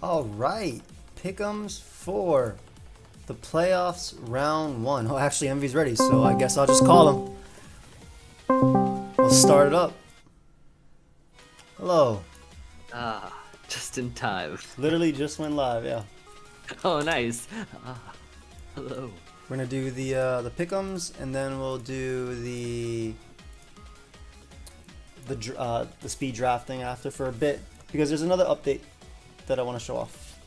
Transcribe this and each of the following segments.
All right, pick'ems for the playoffs round 1. Oh, actually, Emvee's ready, so I guess I'll just call him. We'll start it up. Hello. Just in time. Literally just went live, yeah. Oh, nice. Hello. We're gonna do the pick'ems, and then we'll do the speed drafting after for a bit, because there's another update that I want to show off.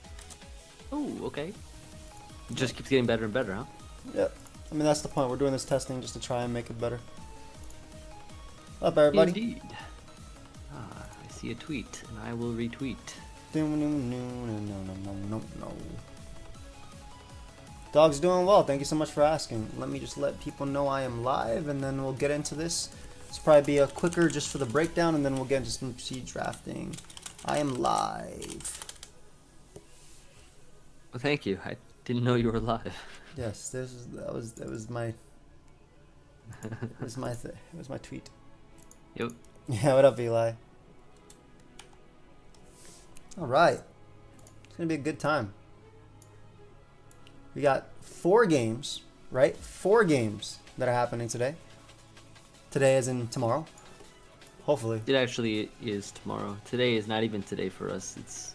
Oh, okay. It just keeps getting better and better, huh? Yep. I mean, that's the point. We're doing this testing just to try and make it better. Up, everybody. Indeed. I see a tweet, and I will retweet. No. Dog's doing well. Thank you so much for asking. Let me just let people know I am live, and then we'll get into this. This will probably be a quicker just for the breakdown, and then we'll get into some speed drafting. I am live. Well, thank you. I didn't know you were live. Yes, that was my tweet. Yep. Yeah, what up, Eli? All right, it's gonna be a good time. We got 4 games, right? 4 games that are happening today. Today as in tomorrow. Hopefully. It actually is tomorrow. Today is not even today for us. It's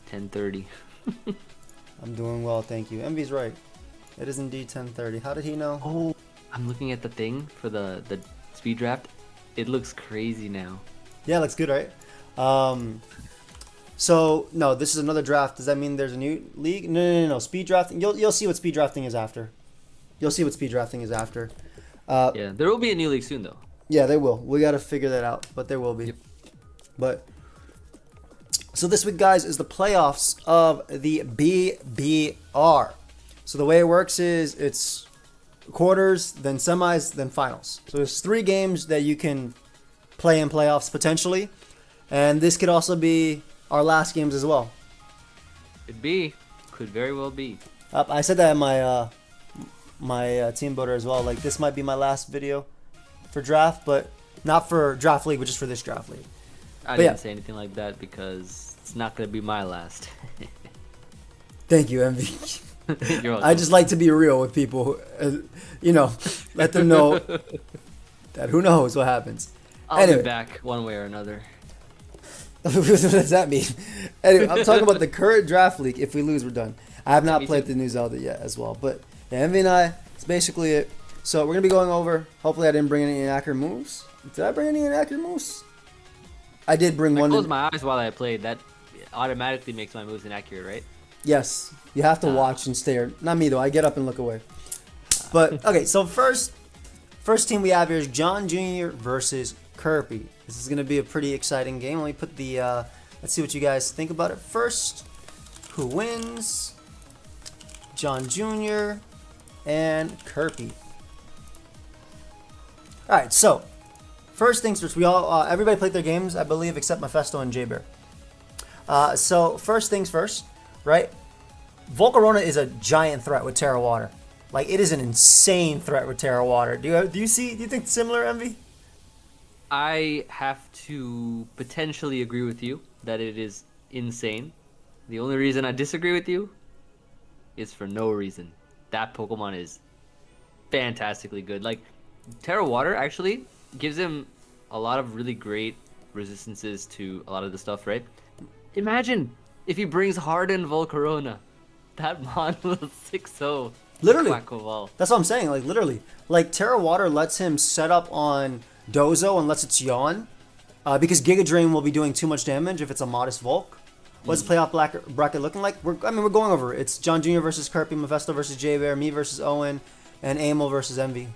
10:30. I'm doing well, thank you. Emvee's right. It is indeed 10:30. How did he know? Oh, I'm looking at the thing for the speed draft. It looks crazy now. Yeah, it looks good, right? So no, this is another draft. Does that mean there's a new league? No. Speed drafting. You'll see what speed drafting is after. You'll see what speed drafting is after. Yeah, there will be a new league soon, though. Yeah, they will. We got to figure that out, but there will be. Yep. But so this week, guys, is the playoffs of the BBR. So the way it works is it's quarters, then semis, then finals. So there's 3 games that you can play in playoffs potentially, and this could also be our last games as well. Could very well be. I said that in my team builder as well. Like, this might be my last video for draft, but not for draft league, but just for this draft league. I But didn't yeah. say anything like that because it's not gonna be my last. Thank you, Emvee. You're welcome. I just like to be real with people, let them know that who knows what happens. I'll Anyway. be back one way or another. What does that mean? Anyway, I'm talking about the current draft league. If we lose, we're done. I have not Me played too. the new Zelda yet as well. But yeah, Emvee and I, it's basically it. So we're going to be going over. Hopefully I didn't bring any inaccurate moves. Did I bring any inaccurate moves? I did bring I one. closed my eyes while I played. That automatically makes my moves inaccurate, right? Yes. You have to watch and stare. Not me, though. I get up and look away. But, okay, so first team we have here is John Jr. versus Kirby. This is going to be a pretty exciting game. Let me put the, let's see what you guys think about it first. Who wins? John Jr. and Kirby. Alright, so, first things first. We all, everybody played their games, I believe, except Mephisto and J-Bear. So, first things first, right? Volcarona is a giant threat with Terra Water. Like, it is an insane threat with Terra Water. Do you think similar, Emvee? I have to potentially agree with you that it is insane. The only reason I disagree with you is for no reason. That Pokemon is fantastically good. Like, Terra Water actually gives him a lot of really great resistances to a lot of the stuff, right? Imagine if he brings Hardened Volcarona. That mon will 6-0. Literally. Quackleval. That's what I'm saying, like, literally. Like, Terra Water lets him set up on Dozo unless it's Yawn. Because Giga Drain will be doing too much damage if it's a modest Volk. What's the playoff bracket looking like? We're going over it. It's John Jr. versus Kirby, Mephisto versus J-Bear, me versus Owen, and Amel versus Emvee.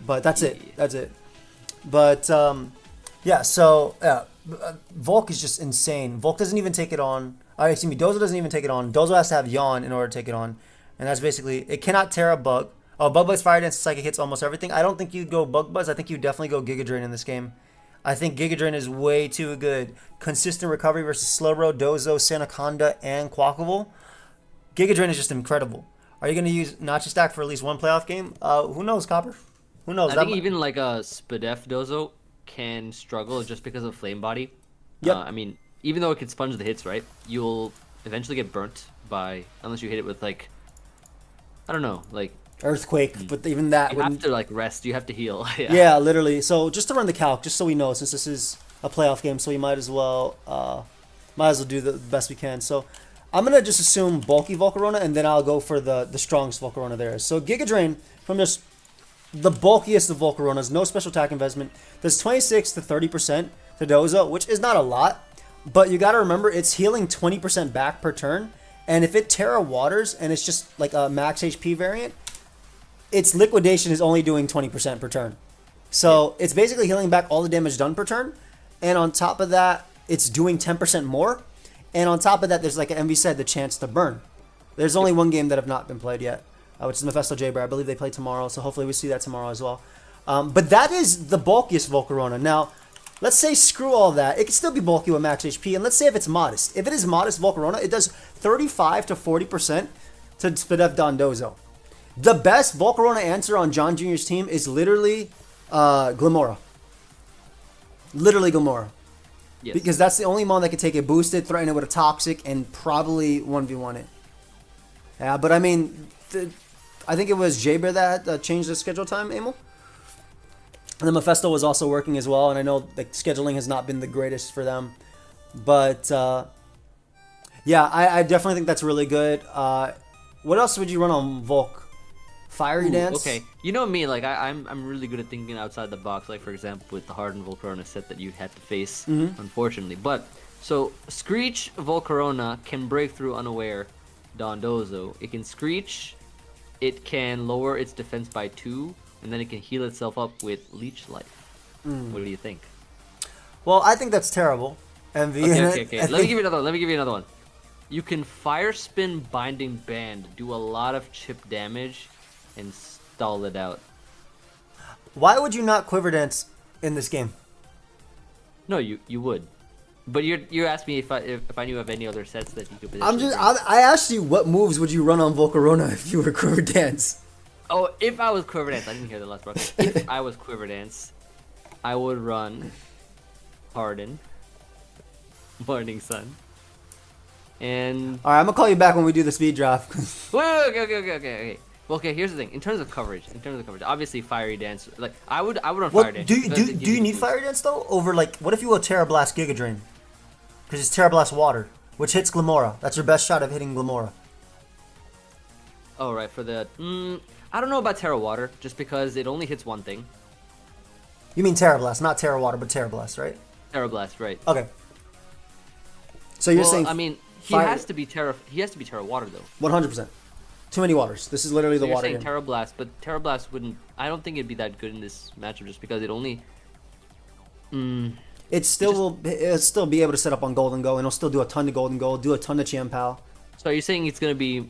But that's it. That's it. But, yeah, so, Volk is just insane. Volk doesn't even take it on. Excuse me, Dozo doesn't even take it on. Dozo has to have Yawn in order to take it on. And that's basically, it cannot Terra Bug. Oh, Bug Buzz, Fire Dance, Psychic hits almost everything. I don't think you'd go Bug Buzz. I think you'd definitely go Giga Drain in this game. I think Giga Drain is way too good. Consistent recovery versus Slowbro, Dozo, Sandaconda, and Quackable. Giga Drain is just incredible. Are you going to use Nacha Stack for at least one playoff game? Who knows, Copper? Who knows? I think even like a Spadef Dozo can struggle just because of Flame Body. Yep. I mean, even though it can sponge the hits, right? You'll eventually get burnt by, unless you hit it with like, I don't know, like Earthquake, but even that you have wouldn't. to like rest, you have to heal. Yeah. Yeah, literally. So just to run the calc, just so we know, since this is a playoff game, so we might as well do the best we can. So I'm gonna just assume bulky Volcarona, and then I'll go for the strongest Volcarona there is. So Giga Drain from just the bulkiest of Volcaronas, no special attack investment. Does 26 to 30% to Dozo, which is not a lot, but you got to remember it's healing 20% back per turn. And if it Terra Waters and it's just like a max HP variant, its liquidation is only doing 20% per turn. So it's basically healing back all the damage done per turn. And on top of that, it's doing 10% more. And on top of that, there's, like Emvee said, the chance to burn. There's only one game that have not been played yet, which is Mephisto Jayber. I believe they play tomorrow, so hopefully we see that tomorrow as well. But that is the bulkiest Volcarona. Now, let's say screw all that. It can still be bulky with max HP, and let's say if it's modest. If it is modest Volcarona, it does 35 to 40% to Spadef Dondozo. The best Volcarona answer on John Jr.'s team is literally Glimora. Literally Glimora. Yes. Because that's the only mon that can take it boosted, threaten it with a toxic, and probably 1v1 it. Yeah, but I mean, I think it was Jayber that changed the schedule time, Emil. And then Mephisto was also working as well, and I know the scheduling has not been the greatest for them. But, yeah, I definitely think that's really good. What else would you run on Volk? Fiery Dance? Okay, you know me, like I'm really good at thinking outside the box. Like for example, with the Hardened Volcarona set that you had to face, unfortunately. But so Screech Volcarona can break through unaware Dondozo. It can Screech, it can lower its defense by 2, and then it can heal itself up with Leech Life. What do you think? Well, I think that's terrible. Emvee. Okay. Let me give you another one. You can Fire Spin Binding Band, do a lot of chip damage, and stall it out. Why would you not Quiver Dance in this game? No, you would. But you asked me if I knew of any other sets that you could potentially I asked you what moves would you run on Volcarona if you were Quiver Dance. Oh, if I was Quiver Dance, I didn't hear the last part. If I was Quiver Dance, I would run Harden, Morning Sun, and... Alright, I'm gonna call you back when we do the speed draft. Wait, okay. Well, okay, here's the thing. In terms of coverage, obviously Fiery Dance. Like I would run Fire Dance. Do you need Fire Dance though? Over like, what if you go Terra Blast Giga Drain? Because it's Terra Blast Water, which hits Glimora. That's your best shot of hitting Glimora. Oh right, for the I don't know about Terra Water, just because it only hits one thing. You mean Terra Blast, not Terra Water, but Terra Blast, right? Terra Blast, right? Okay. So you're saying? I mean, he has to be Terra Water though. 100%. Too many waters. This is literally the you're water saying game. Terra Blast, but Terra Blast wouldn't. I don't think it'd be that good in this matchup, just because it only. It'll still be able to set up on Golden Go, and it'll still do a ton to Golden Go, do a ton to Chiam-Pao. So are you saying it's gonna be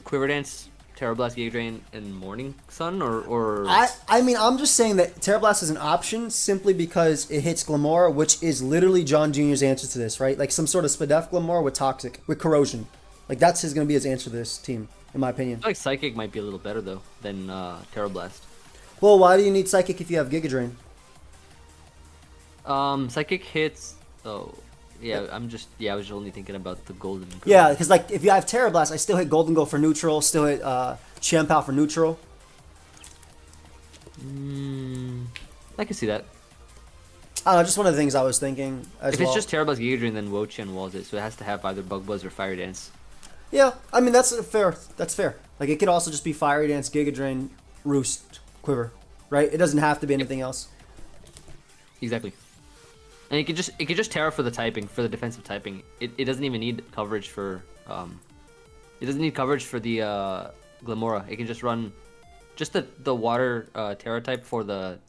Quiver Dance, Terra Blast, Giga Drain, and Morning Sun, or? I mean, I'm just saying that Terra Blast is an option simply because it hits Glimora, which is literally John Jr.'s answer to this, right? Like some sort of Spadef Glimora with Toxic, with Corrosion. Like that's gonna be his answer to this team, in my opinion. I feel like Psychic might be a little better though than Terra Blast. Well, why do you need Psychic if you have Giga Drain? Psychic hits. Oh, yeah. I was only thinking about the Golden. Yeah, because like if you have Terra Blast, I still hit Golden Go for neutral, still hit Chiam-Pao for neutral. I can see that. I don't know, just one of the things I was thinking as If well. it's just Terra Blast, Giga Drain, then Wo-Chien walls it, so it has to have either Bug Buzz or Fire Dance. Yeah, I mean that's fair. That's fair. Like it could also just be Fiery Dance, Giga Drain, Roost, Quiver, right? It doesn't have to be anything else. Exactly. And it could just Terra for the typing, for the defensive typing. It doesn't even need coverage for it doesn't need coverage for the Glimora. It can just run just the water Terra type for the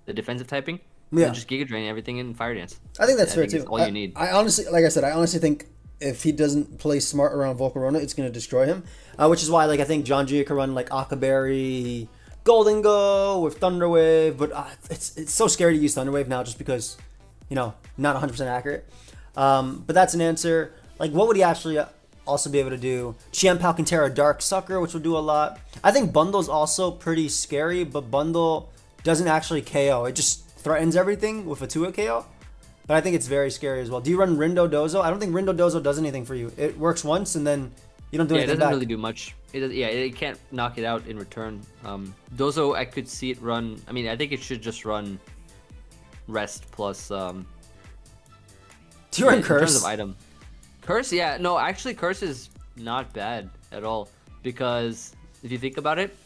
defensive typing. Yeah. And just Giga Drain everything in Fire Dance. I think that's fair think too. it's all you need. I honestly, like I said, I honestly think if he doesn't play smart around Volcarona, it's going to destroy him. Which is why, like, I think John G could run like Akaberry, Golden Go with Thunder Wave, but it's so scary to use Thunder Wave now just because, you know, not 100% accurate. But that's an answer. Like, what would he actually also be able to do? Chiam-Pao can Terra Dark Sucker, which would do a lot. I think Bundle's also pretty scary, but Bundle doesn't actually KO. It just threatens everything with a 2-hit KO. but I think it's very scary as well. Do you run Rindo Dozo? I don't think Rindo Dozo does anything for you. It works once and then you don't do Yeah, it anything doesn't back. really do much. It can't knock it out in return. Dozo, I could see it run. I mean, I think it should just run rest plus. Do you run in terms Curse? of item, Curse, yeah, no, actually, Curse is not bad at all because if you think about it,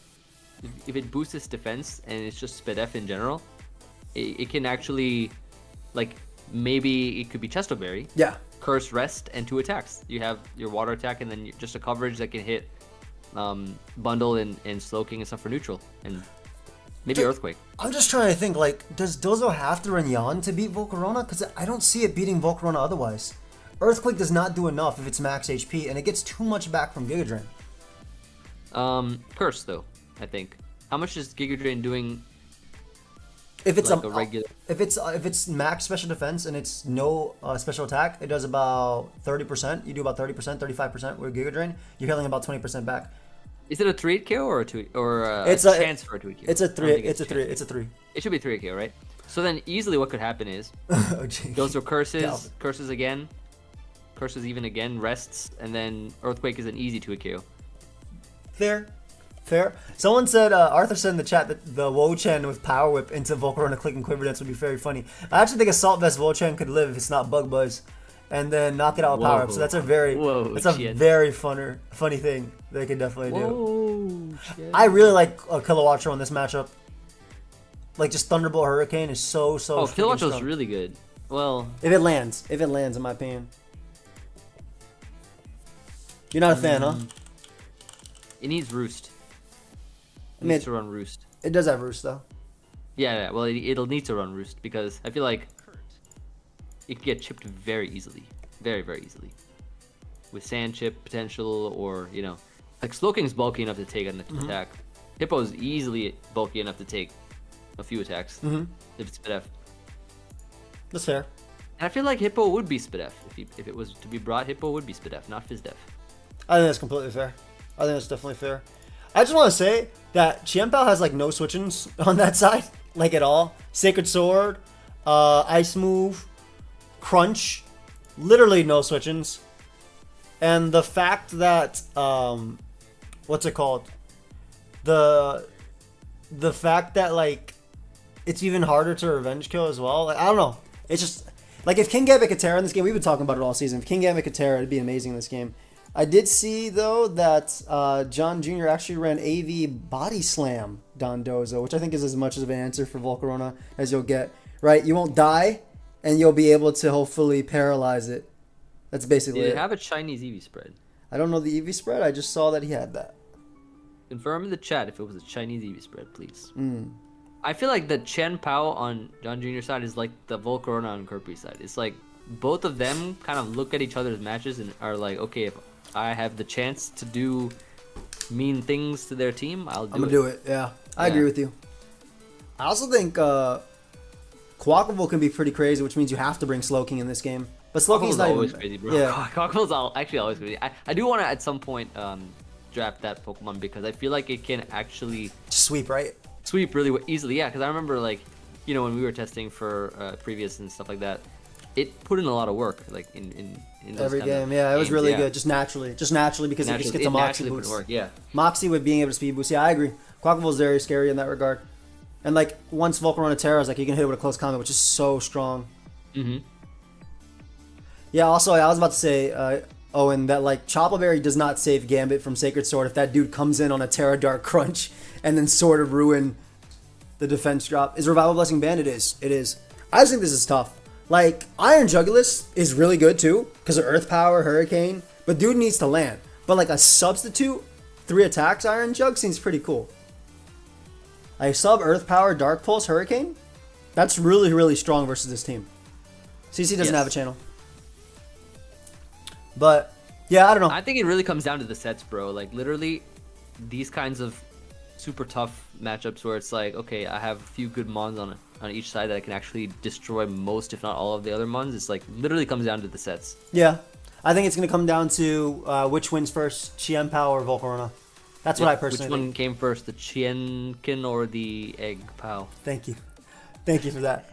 if it boosts its defense and it's just speed F in general, it can actually, like, maybe it could be Chesto Berry. Yeah. Curse, rest, and 2 attacks. You have your water attack and then just a coverage that can hit bundle and slow king and stuff for neutral, and maybe earthquake. I'm just trying to think, like, does Dozo have to run Yan to beat Volcarona? Because I don't see it beating Volcarona otherwise. Earthquake does not do enough if it's max HP, and it gets too much back from Giga Drain. Curse though, I think. How much is Giga Drain doing? If it's like a regular, if it's max special defense and it's no special attack, it does about 30%. You do about 30%, 35% with Giga Drain. You're healing about 20% back. is it a 3-hit KO or a 2 or It's a chance for a 2-hit KO? It's a I don't three. think It's a chance three. for It's a 3. It should be 3-hit KO, right? So then easily what could happen is Oh, gee. those are curses, Calvin. curses again, curses even again, rests, and then earthquake is an easy 2-hit KO. Fair. Someone said, Arthur said in the chat that the Wo-Chen with Power Whip into Volcarona Click and Quiver Dance would be very funny. I actually think Assault Vest Wo-Chen could live if it's not Bug Buzz, and then knock it out with Power Whip. So that's a very funny thing they could definitely do. Whoa, shit. I really like Kilowatcher on this matchup. Like, just Thunderbolt Hurricane is so Oh, freaking Kilowatch was strong. really good. Well, If it lands, in my opinion. You're not a fan, huh? it needs Roost. It I mean, needs to run Roost. it does have Roost, though. Yeah, well, it'll need to run Roost because I feel like it can get chipped very easily. Very, very easily. With Sand Chip potential or, like Slowking's bulky enough to take an attack. Hippo's easily bulky enough to take a few attacks if it's Spit F. That's fair. And I feel like Hippo would be Spit F. If it was to be brought, Hippo would be Spit F, not Fizz Def. I think that's completely fair. I think that's definitely fair. I just want to say that Qianpao has like no switch-ins on that side, like at all. Sacred Sword, Ice Move, Crunch, literally no switch-ins. And the fact that what's it called? The fact that like it's even harder to revenge kill as well. Like, I don't know. It's just like if King Gambit could Terra in this game, we've been talking about it all season. If King Gambit could Terra, it'd be amazing in this game. I did see though that John Jr. actually ran AV Body Slam Don Dozo, which I think is as much of an answer for Volcarona as you'll get. Right? You won't die, and you'll be able to hopefully paralyze it. That's basically Did it. it have a Chinese EV spread? I don't know the EV spread. I just saw that he had that. Confirm in the chat if it was a Chinese EV spread, please. I feel like the Chen Pao on John Jr.'s side is like the Volcarona on Kirby's side. It's like both of them kind of look at each other's matches and are like, okay, if I have the chance to do mean things to their team, I'm gonna do it. Yeah, I agree with you. I also think Quackable can be pretty crazy, which means you have to bring Slowking in this game. But Slowking's not always even crazy, bro. Yeah, Quackable's actually always crazy. I do want to at some point draft that Pokemon because I feel like it can actually sweep, right? Sweep really easily. Yeah, because I remember like, when we were testing for previous and stuff like that, it put in a lot of work like in those Every kind of game. Yeah, it was games, really yeah. good, just naturally because it just gets a it Moxie naturally put boost. in work, yeah. Moxie with being able to speed boost. Yeah, I agree. Quackable is very scary in that regard. And like once Volcarona Terra, like you can hit it with a close combat, which is so strong. Yeah. Also, I was about to say, Owen, that like Choppleberry does not save Gambit from Sacred Sword if that dude comes in on a Terra Dark Crunch and then Sword of Ruin the defense drop. Is Revival Blessing banned? It is. It is. I just think this is tough. Like Iron Jugulus is really good too because of Earth Power, Hurricane, but dude needs to land. But like a substitute 3 attacks Iron Jug seems pretty cool. I sub Earth Power, Dark Pulse, Hurricane. That's really, really strong versus this team. CC doesn't have a channel. But, yeah, I don't know. I think it really comes down to the sets, bro. Like, literally, these kinds of super tough matchups where it's like, okay, I have a few good mons on each side that I can actually destroy most, if not all of the other mons. It's like, literally comes down to the sets. Yeah. I think it's going to come down to which wins first, Qianpao or Volcarona. That's what I personally think. Which one came first, the Chienkin or the Egg Pao? Thank you. Thank you for that.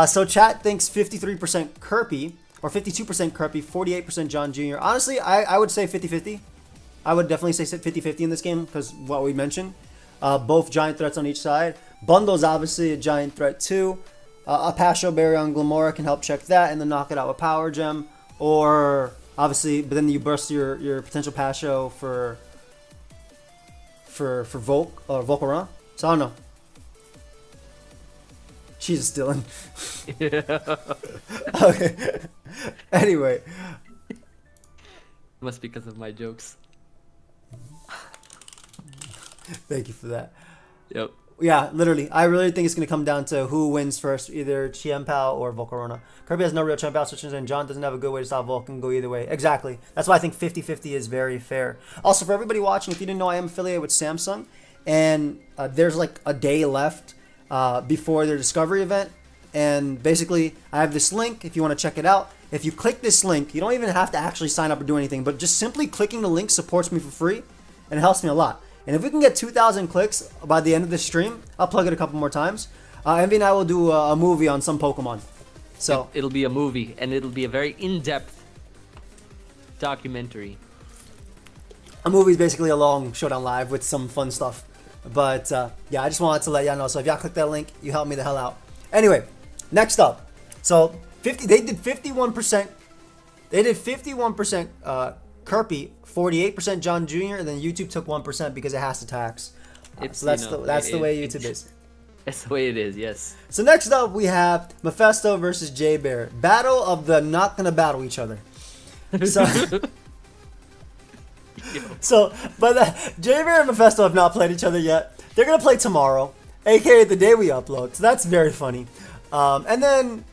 So chat thinks 53% Kirby, or 52% Kirby, 48% John Jr. Honestly, I would say 50-50. I would definitely say 50-50 in this game because what we mentioned. Both giant threats on each side. Bundle's obviously a giant threat too. A Pasho Berry on Glamora can help check that and then knock it out with Power Gem. Or obviously, but then you burst your potential Pasho for Volk or Volcarona. So I don't know. Jesus, Dylan. Okay. Anyway. Must be because of my jokes. Thank you for that. Yep. Yeah, literally. I really think it's going to come down to who wins first, either Chiempao or Volcarona. Kirby has no real Chiempao switches, and John doesn't have a good way to stop Volk and go either way. Exactly. That's why I think 50-50 is very fair. Also, for everybody watching, if you didn't know, I am affiliated with Samsung, and there's like a day left before their Discovery event. And basically, I have this link if you want to check it out. If you click this link, you don't even have to actually sign up or do anything, but just simply clicking the link supports me for free, and it helps me a lot. And if we can get 2,000 clicks by the end of this stream, I'll plug it a couple more times. Emvee and I will do a movie on some Pokemon. So it'll be a movie, and it'll be a very in-depth documentary. a movie is basically a long showdown live with some fun stuff. But yeah, I just wanted to let y'all know. So if y'all click that link, you help me the hell out. Anyway, next up. So they did 51%. They did 51% Kirby, 48% John Jr., and then YouTube took 1% because it has to tax. So that's the way YouTube is. That's the way it is, yes. So next up we have Mephisto versus J-Bear. Battle of the not gonna battle each other. But J-Bear and Mephisto have not played each other yet. They're gonna play tomorrow, aka the day we upload. So that's very funny. And then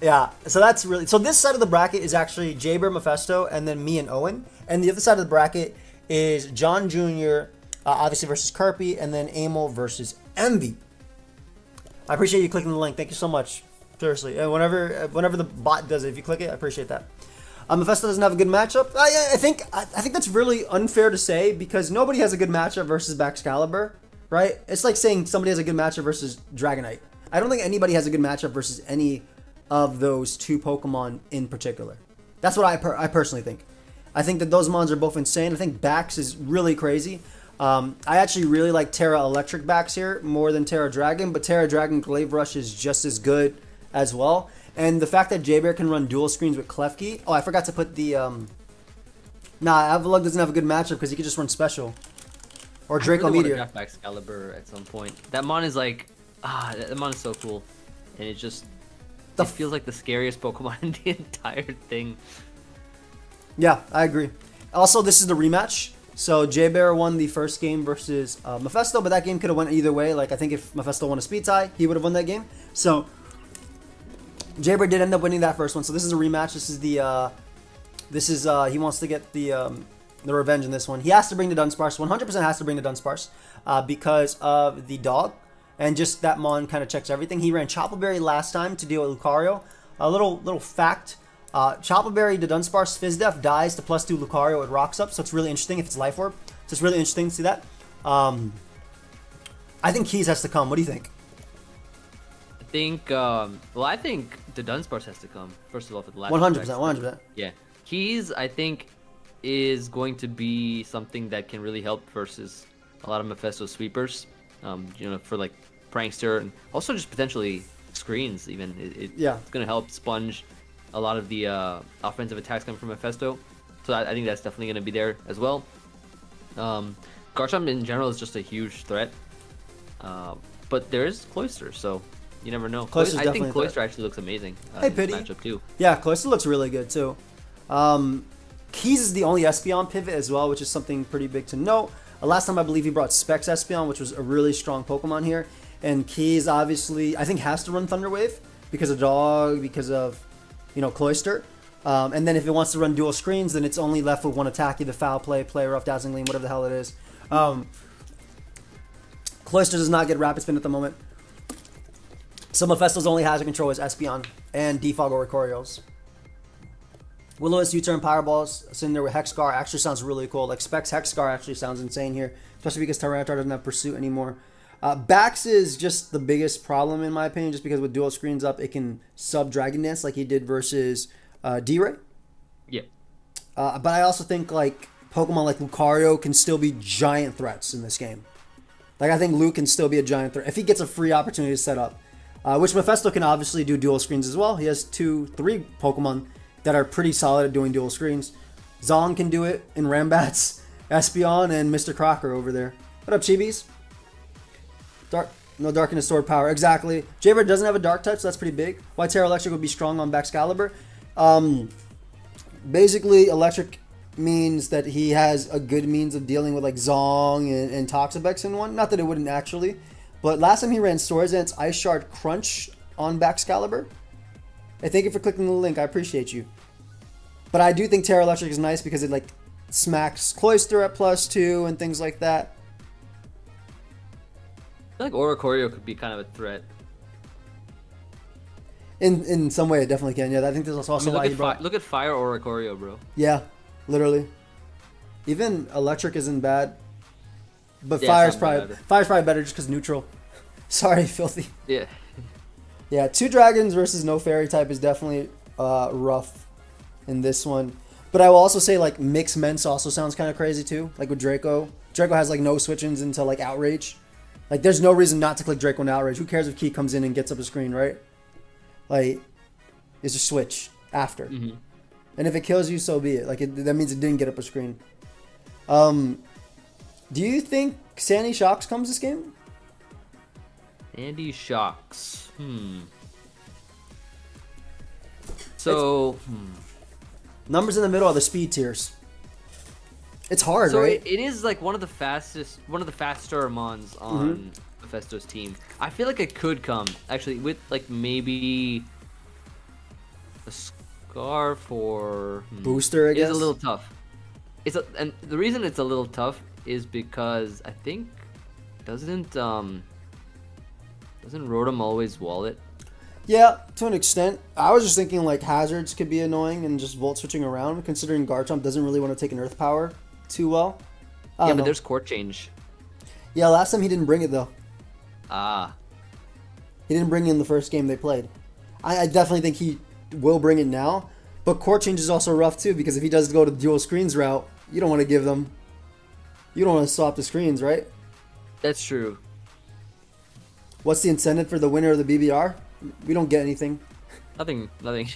yeah, so that's really so. This side of the bracket is actually J-Bear, Mephisto, and then me and Owen. And the other side of the bracket is John Jr. Obviously versus Kirby, and then Amel versus Emvee. I appreciate you clicking the link. Thank you so much. Seriously, and whenever the bot does it, if you click it, I appreciate that. Mephisto doesn't have a good matchup. I think that's really unfair to say because nobody has a good matchup versus Baxcalibur, right? It's like saying somebody has a good matchup versus Dragonite. I don't think anybody has a good matchup versus any of those two Pokemon in particular. That's what I personally think. I think that those mons are both insane. I think Bax is really crazy. I actually really like Terra Electric Bax here more than Terra Dragon, but Terra Dragon Glaive Rush is just as good as well. And the fact that J-Bear can run dual screens with Klefki. Oh, I forgot to put the Avalugg doesn't have a good matchup because he could just run special. Or Draco Meteor. I really want to draft Excalibur at some point. That mon is like that mon is so cool. And it just it feels like the scariest Pokemon in the entire thing. Yeah, I agree. Also, this is the rematch. So J-Bear won the first game versus Mephisto, but that game could have went either way. Like I think if Mephisto won a speed tie, he would have won that game. So J-Bear did end up winning that first one. So this is a rematch. This is the he wants to get the revenge in this one. He has to bring the Dunsparce. 100% has to bring the Dunsparce because of the dog. And just that mon kind of checks everything. He ran Chople Berry last time to deal with Lucario. A little fact. Chople Berry to Dunsparce Fizdef dies to +2 Lucario. It rocks up. So it's really interesting if it's Life Orb. So it's really interesting to see that. I think Keys has to come. What do you think? I think the Dunsparce has to come first of all for the last 100%. Yeah, Keys I think is going to be something that can really help versus a lot of Mephisto sweepers. For like Prankster and also just potentially screens. Even it's going to help sponge a lot of the offensive attacks coming from Mephisto. So I think that's definitely going to be there as well. Garchomp in general is just a huge threat, but there is Cloyster, so. You never know. I think Cloyster actually looks amazing in this matchup too. Yeah, Cloyster looks really good too. Keys is the only Espeon pivot as well, which is something pretty big to note. Last time I believe he brought Specs Espeon, which was a really strong Pokemon here. And Keys obviously I think has to run Thunder Wave because of Dog, because of Cloyster. And then if it wants to run dual screens, then it's only left with one attack, either Foul Play, Rough, Dazzling Gleam, whatever the hell it is. Cloyster does not get Rapid Spin at the moment. So Mephisto's only hazard control is Espeon and Defog or Corios. Will-O-Wisp U-turn Powerballs sitting there with Hexcar actually sounds really cool. Like Specs Hexcar actually sounds insane here, especially because Tyranitar doesn't have Pursuit anymore. Bax is just the biggest problem in my opinion, just because with dual screens up, it can sub Dragon Dance like he did versus D-Ray. Yeah. But I also think like Pokemon like Lucario can still be giant threats in this game. Like I think Luke can still be a giant threat if he gets a free opportunity to set up. Which Mephisto can obviously do dual screens as well. He has 2-3 Pokemon that are pretty solid at doing dual screens. Zong can do it in Rambats, Espeon, and Mr. Crocker over there. What up, Chibis? No Dark and Sword power. Exactly. Jaybird doesn't have a Dark type, so that's pretty big. Why Terra Electric would be strong on Baxcalibur? Basically, Electric means that he has a good means of dealing with like Zong and Toxapex and one. Not that it wouldn't actually. But last time he ran Swordsdance Ice Shard Crunch on Baxcalibur. Hey, thank you for clicking the link. I appreciate you. But I do think Terra Electric is nice because it like smacks Cloyster at +2 and things like that. I feel like Oricorio could be kind of a threat. In some way, it definitely can. Yeah, I think there's also look at Fire Oricorio, bro. Yeah, literally. Even Electric isn't bad, but Yeah, Fire's it's not probably better just because neutral. Sorry, Filthy. Yeah. Yeah, 2 dragons versus no fairy type is definitely rough in this one. But I will also say like Mix Mence also sounds kind of crazy too. Like with Draco. Draco has like no switch-ins until like Outrage. Like there's no reason not to click Draco and Outrage. Who cares if Key comes in and gets up a screen, right? Like, it's a switch after. Mm-hmm. And if it kills you, so be it. Like that means it didn't get up a screen. Do you think Sandy Shocks comes this game? Sandy Shocks. So, Numbers in the middle are the speed tiers. It's hard, right? it is like one of the faster Mons on Mephisto's team. I feel like it could come actually with like maybe a Scarf or Booster, I guess. It's a little tough. And the reason it's a little tough is because I think doesn't Rotom always wallet? Yeah, to an extent. I was just thinking like Hazards could be annoying and just Volt switching around, considering Garchomp doesn't really want to take an Earth Power too well. Yeah, but there's Court Change. Yeah, last time he didn't bring it though. Ah. He didn't bring it in the first game they played. I definitely think he will bring it now. But Court Change is also rough too, because if he does go to the dual screens route, you don't want to give them... You don't want to swap the screens, right? That's true. What's the incentive for the winner of the BBR? We don't get anything. Nothing. Nothing.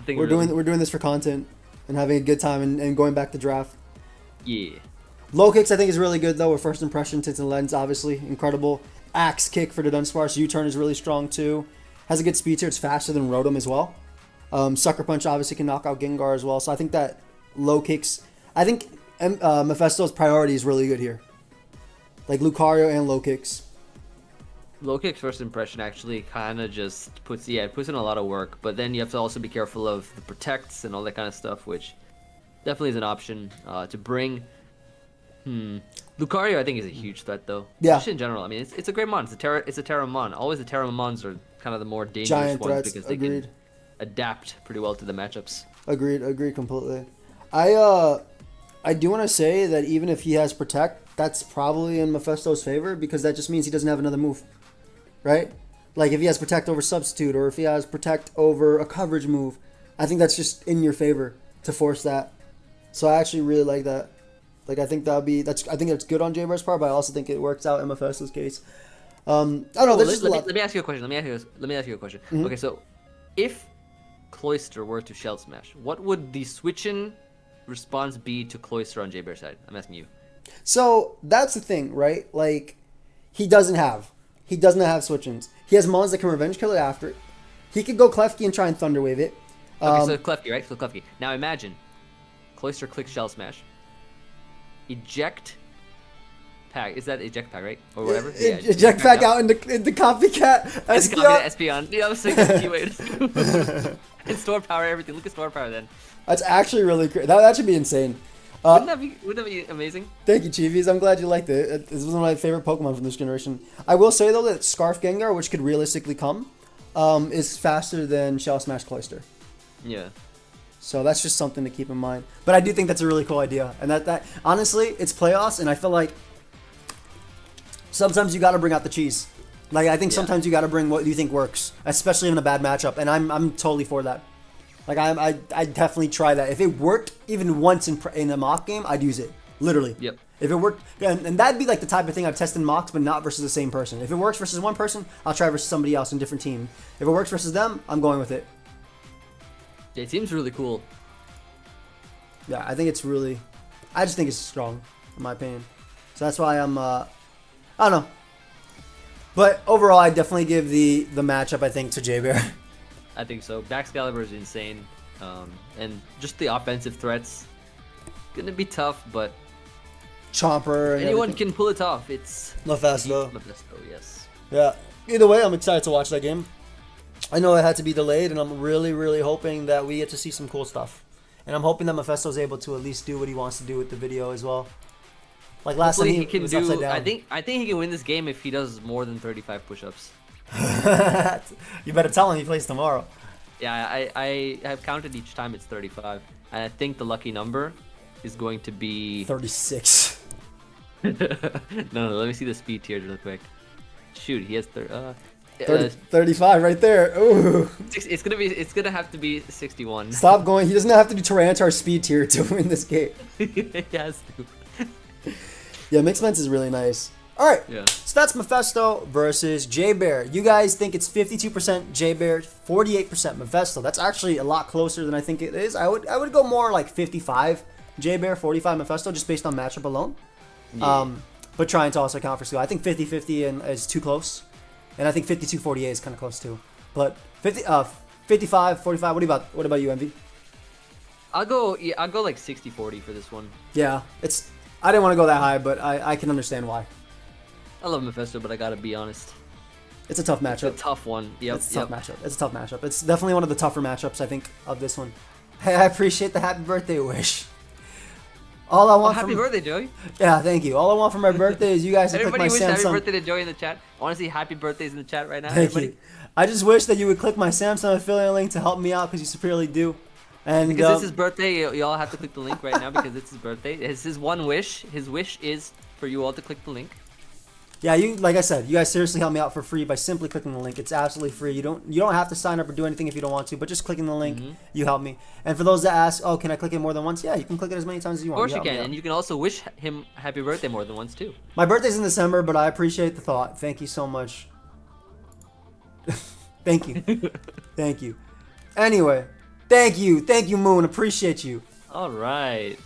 We're doing this for content and having a good time and going back to draft. Yeah. Low kicks I think is really good though. With first impression, Tits and Lens obviously incredible. Axe kick for the Dunsparce. U-turn is really strong too. Has a good speed tier. It's faster than Rotom as well. Sucker Punch obviously can knock out Gengar as well. So I think that low kicks. I think Mephisto's priority is really good here. Like Lucario and low kicks. Low kick's first impression actually kind of just puts in a lot of work, but then you have to also be careful of the protects and all that kind of stuff, which definitely is an option to bring. Lucario I think is a huge threat though. Yeah. Just in general, I mean it's a great mon. It's a Terra mon. Always the Terra mons are kind of the more dangerous Giant ones threats. because they Agreed. can adapt pretty well to the matchups. Agreed completely. I do want to say that even if he has Protect, that's probably in Mephisto's favor because that just means he doesn't have another move. Right? Like if he has Protect over Substitute or if he has Protect over a coverage move, I think that's just in your favor to force that. So I actually really like that. Like I think I think that's good on Jaybird's part, but I also think it works out in Mephisto's case. I don't know. Let me ask you a question. Let me ask you a question. Mm-hmm. Okay, so if Cloyster were to Shell Smash, what would the switch-in response be to Cloyster on Jaybird's side? I'm asking you. So that's the thing, right? Like he doesn't have switch-ins. He has mons that can Revenge Kill it after it. He could go Klefki and try and Thunder Wave it. Okay, so Klefki, right? So Klefki. Now imagine Cloyster clicks Shell Smash. Eject pack. Is that eject pack, right? Or whatever? Yeah, eject pack out into copycat. Espeon. Yeah, I was thinking the key way to and store power everything. Look at store power then. That's actually really great. That should be insane. Wouldn't that be amazing? Thank you, Chivis. I'm glad you liked it. This was one of my favorite Pokemon from this generation. I will say though that Scarf Gengar, which could realistically come, is faster than Shell Smash Cloyster. Yeah. So that's just something to keep in mind. But I do think that's a really cool idea. And that honestly, it's playoffs, and I feel like Sometimes you got to bring out the cheese. Like, I think sometimes you got to bring what you think works, especially in a bad matchup, and I'm totally for that. Like, I definitely try that. If it worked even once in a mock game, I'd use it. Literally. Yep. If it worked, and that'd be like the type of thing I've tested in mocks, but not versus the same person. If it works versus one person, I'll try versus somebody else in a different team. If it works versus them, I'm going with it. It seems really cool. Yeah, I think it's really, I just think it's strong, in my opinion. So that's why I'm, I don't know. But overall, I definitely give the matchup, I think, to J-Bear. I think so. Baxcalibur is insane. And just the offensive threats, gonna be tough, but Chomper. And anyone everything. can pull it off. It's Mephisto. Mephisto, yes. Yeah. Either way, I'm excited to watch that game. I know it had to be delayed, and I'm really, really hoping that we get to see some cool stuff. And I'm hoping that Mephisto's able to at least do what he wants to do with the video as well. Like last Hopefully time he can was do. upside down. I think he can win this game if he does more than 35 push-ups. You better tell him he plays tomorrow. Yeah, I have counted each time it's 35, and I think the lucky number is going to be 36. no, let me see the speed tier real quick. Shoot, he has 35 right there. Ooh. It's gonna have to be 61. Stop going. He doesn't have to do Tyranitar speed tier to win this game. He has to. Yeah, Mixed Lens is really nice. All right. Yeah. So that's Mephisto versus J-Bear. You guys think it's 52% J-Bear, 48% Mephisto. That's actually a lot closer than I think it is. I would go more like 55 J-Bear, 45 Mephisto, just based on matchup alone. Yeah. But trying to also account for skill. I think 50-50 is too close. And I think 52-48 is kind of close too. But 55, 45, what about you, Emvee? I'll go like 60-40 for this one. Yeah, I didn't want to go that high, but I can understand why. I love Mephisto, but I gotta be honest. It's a tough matchup. It's a tough one. Yep. It's a tough matchup. It's a tough matchup. It's definitely one of the tougher matchups, I think, of this one. Hey, I appreciate the happy birthday wish. All I want happy birthday, Joey. Yeah, thank you. All I want for my birthday is you guys to click my Everybody wish happy Samsung. birthday to Joey in the chat. I want to see happy birthdays in the chat right now. Thank everybody. you. I just wish that you would click my Samsung affiliate link to help me out because you superiorly do. And because it's his birthday, you all have to click the link right now because it's his birthday. It's his one wish. His wish is for you all to click the link. yeah, like I said, you guys seriously help me out for free by simply clicking the link. It's absolutely free. You don't have to sign up or do anything if you don't want to, but just clicking the link, you help me. And for those that ask, oh, can I click it more than once? Yeah, you can click it as many times as you Of want. course you can, and you can also wish him happy birthday more than once too. My birthday's in December, but I appreciate the thought. Thank you so much. Thank you. Thank you. Anyway, thank you, Moon. Appreciate you. All right.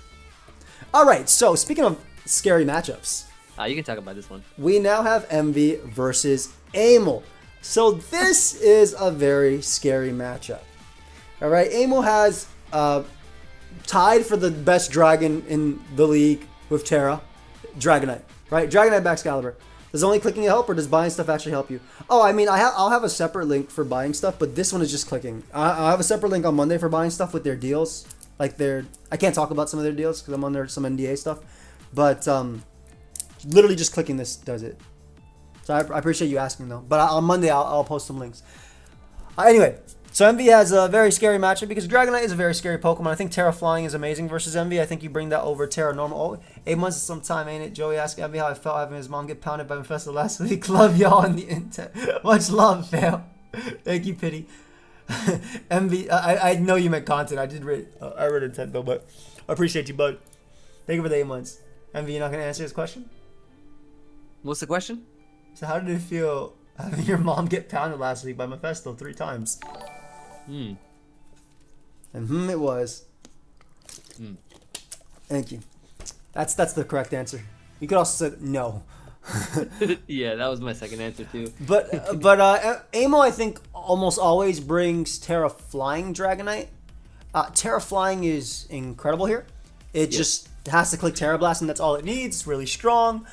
All right, so speaking of scary matchups, You can talk about this one. we now have Emvee versus Amel. So this is a very scary matchup. All right, Amel has tied for the best dragon in the league with Terra, Dragonite. Right, Dragonite Baxcalibur. Does only clicking help, or does buying stuff actually help you? Oh, I mean, I'll have a separate link for buying stuff, but this one is just clicking. I'll have a separate link on Monday for buying stuff with their deals. Like I can't talk about some of their deals because I'm under some NDA stuff, but literally just clicking this does it. So I appreciate you asking though. But on Monday I'll post some links. Anyway, so Emvee has a very scary matchup because Dragonite is a very scary Pokemon. I think Terra Flying is amazing versus Emvee. I think you bring that over Terra Normal. Oh, 8 months is some time, ain't it? Joey asked Emvee how I felt having his mom get pounded by Mephisto last week. Love y'all on the internet. Much love, fam. Thank you, Pity. Emvee, I know you meant content. I read intent though, but I appreciate you, bud. Thank you for the 8 months. Emvee, you're not gonna answer this question? What's the question? So how did it feel having your mom get pounded last week by Mephisto 3 times? And it was. Thank you. That's the correct answer. You could also say no. Yeah, that was my second answer too. But Amel, I think, almost always brings Terra Flying Dragonite. Terra Flying is incredible here. It just has to click Terra Blast, and that's all it needs. It's really strong.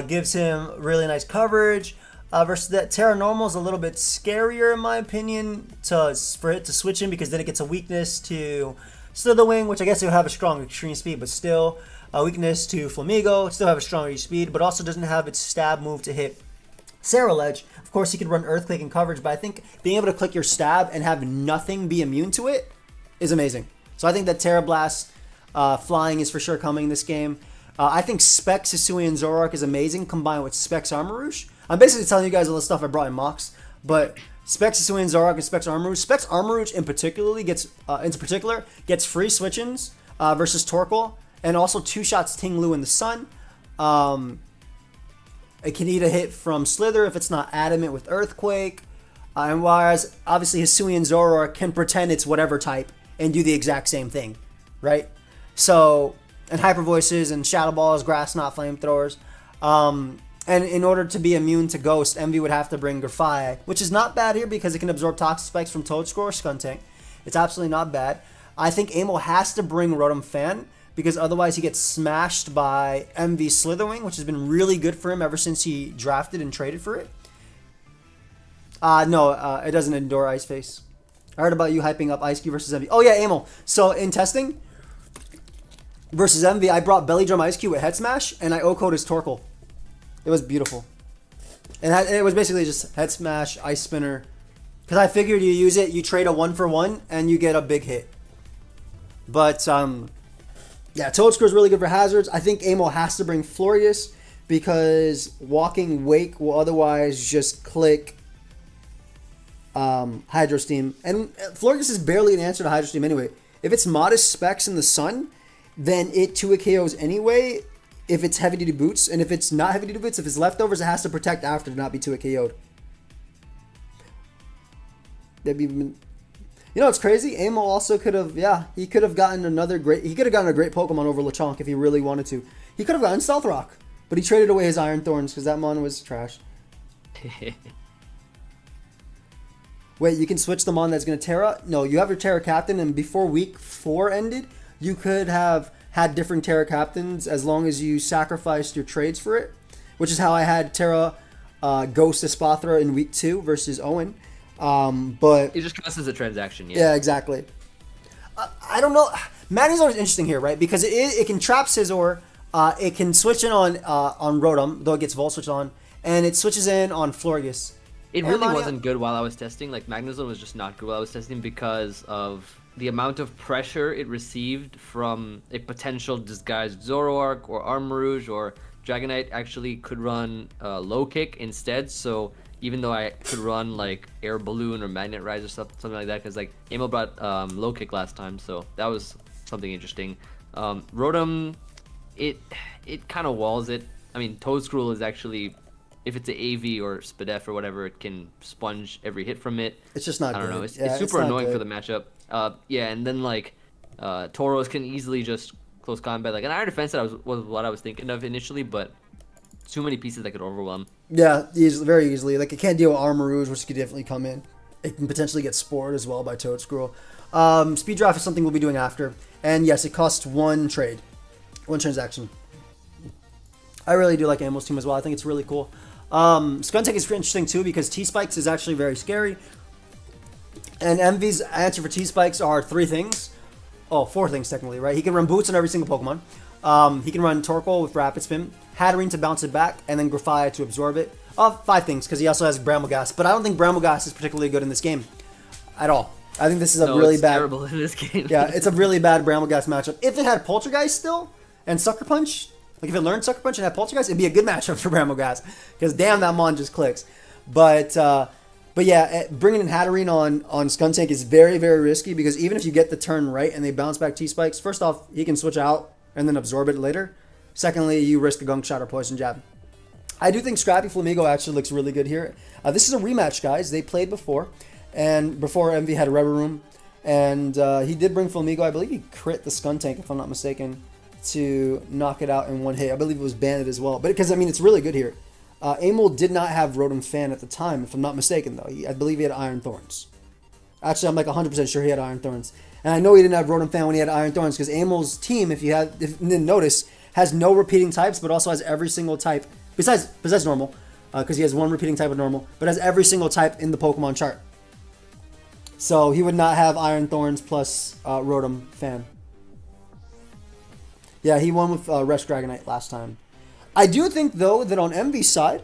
Gives him really nice coverage. Versus that Terra Normal is a little bit scarier, in my opinion, for it to switch in, because then it gets a weakness to Slitherwing, which I guess it would have a strong extreme speed, but still a weakness to Flamigo, still have a strong speed, but also doesn't have its stab move to hit Ceruledge. Of course, he could run Earthquake and coverage, but I think being able to click your stab and have nothing be immune to it is amazing. So I think that Terra Blast Flying is for sure coming this game. I think Specs Hisuian Zoroark is amazing combined with Specs Armarouge. I'm basically telling you guys all the stuff I brought in mocks, but Specs Hisuian Zoroark and Specs Armarouge. Specs Armarouge in particular gets free switch-ins versus Torkoal, and also 2-shots Ting Lu in the sun. It can eat a hit from Slither if it's not adamant with Earthquake. And whereas, obviously, Hisuian Zoroark can pretend it's whatever type and do the exact same thing, right? So, and Hyper Voices and Shadow Balls, Grass Knot, Flamethrowers. And in order to be immune to Ghost, Emvee would have to bring Grafai, which is not bad here because it can absorb Toxic Spikes from Toadscroll or Skuntank. It's absolutely not bad. I think Amo has to bring Rotom Fan because otherwise he gets smashed by Emvee Slitherwing, which has been really good for him ever since he drafted and traded for it. No, it doesn't endure Ice Face. I heard about you hyping up Ice Cube versus Emvee. Oh yeah, Amo. So in testing versus Emvee, I brought Belly Drum Ice Cube with Head Smash, and I O-code his Torkoal. It was beautiful. And it was basically just Head Smash, Ice Spinner. Because I figured you use it, you trade a 1-for-1, and you get a big hit. But, yeah, Toadscroll is really good for hazards. I think Amo has to bring Florius because Walking Wake will otherwise just click Hydro Steam. And Florius is barely an answer to Hydro Steam anyway. If it's modest specs in the sun, then it 2 KOs anyway if it's heavy duty boots. And if it's not heavy duty boots, if it's leftovers, it has to protect after to not be 2 KO'd. You know what's crazy? Amo also could have, he could have gotten a great Pokemon over Lechonk if he really wanted to. He could have gotten Stealth Rock, but he traded away his Iron Thorns because that mon was trash. Wait, you can switch the mon that's going to Terra? No, you have your Terra Captain, and before week 4 ended, you could have had different Terra Captains as long as you sacrificed your trades for it, which is how I had Terra Ghost Espathra in week 2 versus Owen. But it just counts as a transaction. Yeah, exactly. I don't know. Magnezone is interesting here, right? Because it can trap Scizor, it can switch in on Rotom, though it gets Volt Switch on, and it switches in on Florges. It really wasn't good while I was testing. Like, Magnezone was just not good while I was testing because of the amount of pressure it received from a potential disguised Zoroark or Armarouge, or Dragonite actually could run Low Kick instead. So even though I could run like Air Balloon or Magnet Rise or something like that, because like Amo brought Low Kick last time, so that was something interesting. Rotom, it kind of walls it. I mean, Toadscroll is actually, if it's an AV or Spadef or whatever, it can sponge every hit from it. It's just not good. I don't know. It's super annoying for the matchup. Yeah, and then like Tauros can easily just close combat. Like an Iron Defense was what I was thinking of initially, but too many pieces that could overwhelm. Yeah, very easily. Like it can't deal with Armarouge, which could definitely come in. It can potentially get spored as well by Toadscroll. Speed Draft is something we'll be doing after. And yes, it costs 1 trade. 1 transaction. I really do like Amo's team as well. I think it's really cool. Skuntank is interesting too because T-Spikes is actually very scary. And Emvee's answer for T-Spikes are 3 things. Oh, 4 things technically, right? He can run Boots on every single Pokemon. He can run Torkoal with Rapid Spin, Hatterene to bounce it back, and then Grafai to absorb it. 5 things, because he also has Brambleghast. But I don't think Brambleghast is particularly good in this game at all. I think this is really bad. Terrible in this game. Yeah, it's a really bad Brambleghast matchup. If it had Poltergeist still and Sucker Punch, like if it learned Sucker Punch and had Poltergeist, it'd be a good matchup for Brambleghast. Because damn, that mon just clicks. But yeah, bringing in Hatterene on Skuntank is very, very risky because even if you get the turn right and they bounce back T-Spikes, first off, he can switch out and then absorb it later. Secondly, you risk a Gunk Shot or Poison Jab. I do think Scrappy Flamigo actually looks really good here. This is a rematch, guys. They played before, and before Emvee had a Rubber Room, and he did bring Flamigo. I believe he crit the Skuntank, if I'm not mistaken, to knock it out in 1 hit. I believe it was Bandit as well. But because, I mean, it's really good here. Amol did not have Rotom Fan at the time, if I'm not mistaken, though. I believe he had Iron Thorns. Actually, I'm like 100% sure he had Iron Thorns. And I know he didn't have Rotom Fan when he had Iron Thorns, because Amol's team, if you didn't notice, has no repeating types, but also has every single type, besides normal, because he has 1 repeating type of normal, but has every single type in the Pokemon chart. So he would not have Iron Thorns plus Rotom Fan. Yeah, he won with Rush Dragonite last time. I do think, though, that on Emvee's side,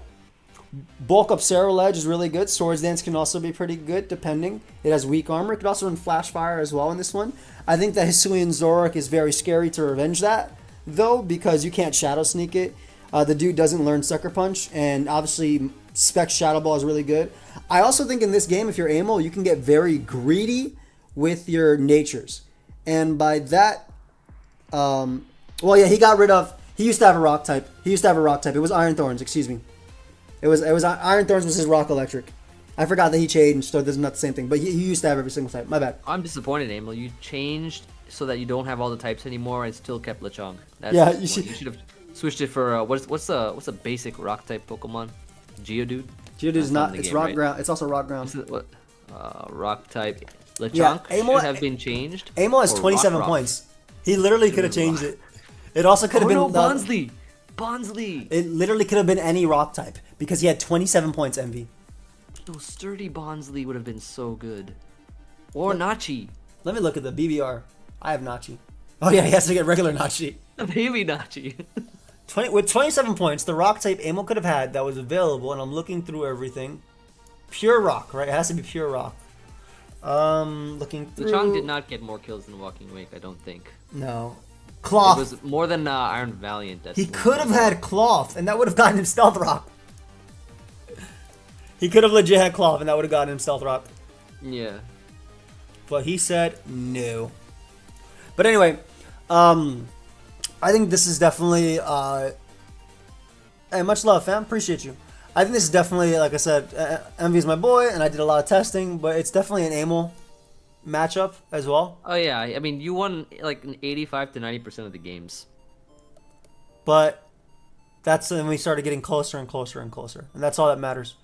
Bulk Up Cerulege is really good. Swords Dance can also be pretty good, depending. It has weak armor. It could also run Flash Fire as well in this one. I think that Hisuian Zoroark is very scary to revenge that. though, because you can't Shadow Sneak it. The dude doesn't learn Sucker Punch, and obviously Spec Shadow Ball is really good. I also think in this game, if you're Amel, you can get very greedy with your natures. And by that, well, yeah, he got rid of, he used to have a rock type. It was Iron Thorns, excuse me. It was Iron Thorns was his rock electric. I forgot that he changed, so this is not the same thing. But he used to have every single type. My bad. I'm disappointed, Emil. You changed so that you don't have all the types anymore and still kept Lechonk. Yeah, you should have switched it for what's a basic rock type Pokemon? Geodude. Geodude is not. It's game, rock right? ground. It's also rock ground. What? Rock type. Lechonk should have been changed. Amel has 27 points. He literally could have changed it. It also could have been Bonsly. It literally could have been any rock type because he had 27 points. Emvee. No, sturdy Bonsly would have been so good. Or Nachi. Let me look at the BBR. I have Nachi. Oh yeah, he has to get regular Nachi. Baby Nachi. With 27 points, the rock type Amel could have had that was available, and I'm looking through everything. Pure rock, right? It has to be pure rock. Looking through. Lechonk did not get more kills than Walking Wake, I don't think. No. Cloth. It was more than Iron Valiant. He could have had Cloth, and that would have gotten him Stealth Rock. He could have legit had Cloth, and that would have gotten him Stealth Rock. Yeah. But he said no. But anyway, I think this is definitely... hey, much love, fam. Appreciate you. I think this is definitely, like I said, Emvee's my boy, and I did a lot of testing, but it's definitely an Amel matchup as well. Oh yeah, I mean you won like 85 to 90% of the games. But that's when we started getting closer and closer and closer, and that's all that matters.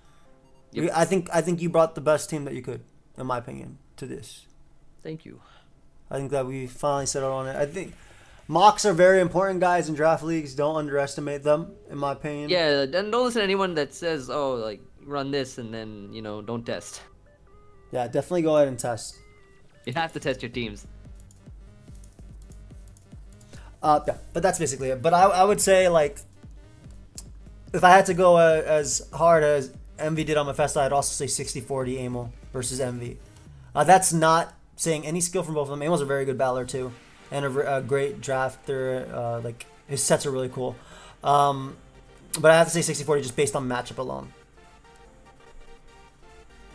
Yep. I think you brought the best team that you could, in my opinion, to this. Thank you. I think that we finally settled on it. I think mocks are very important, guys, in draft leagues. Don't underestimate them, in my opinion. Yeah, and don't listen to anyone that says, "Oh, like run this," and then don't test. Yeah, definitely go ahead and test. You have to test your teams. Yeah, but that's basically it. But I would say, like, if I had to go as hard as Emvee did on Mephisto, I'd also say 60-40 Amel versus Emvee. That's not saying any skill from both of them. Amel's a very good battler, too. And a great drafter. Like, his sets are really cool. But I have to say 60-40 just based on matchup alone.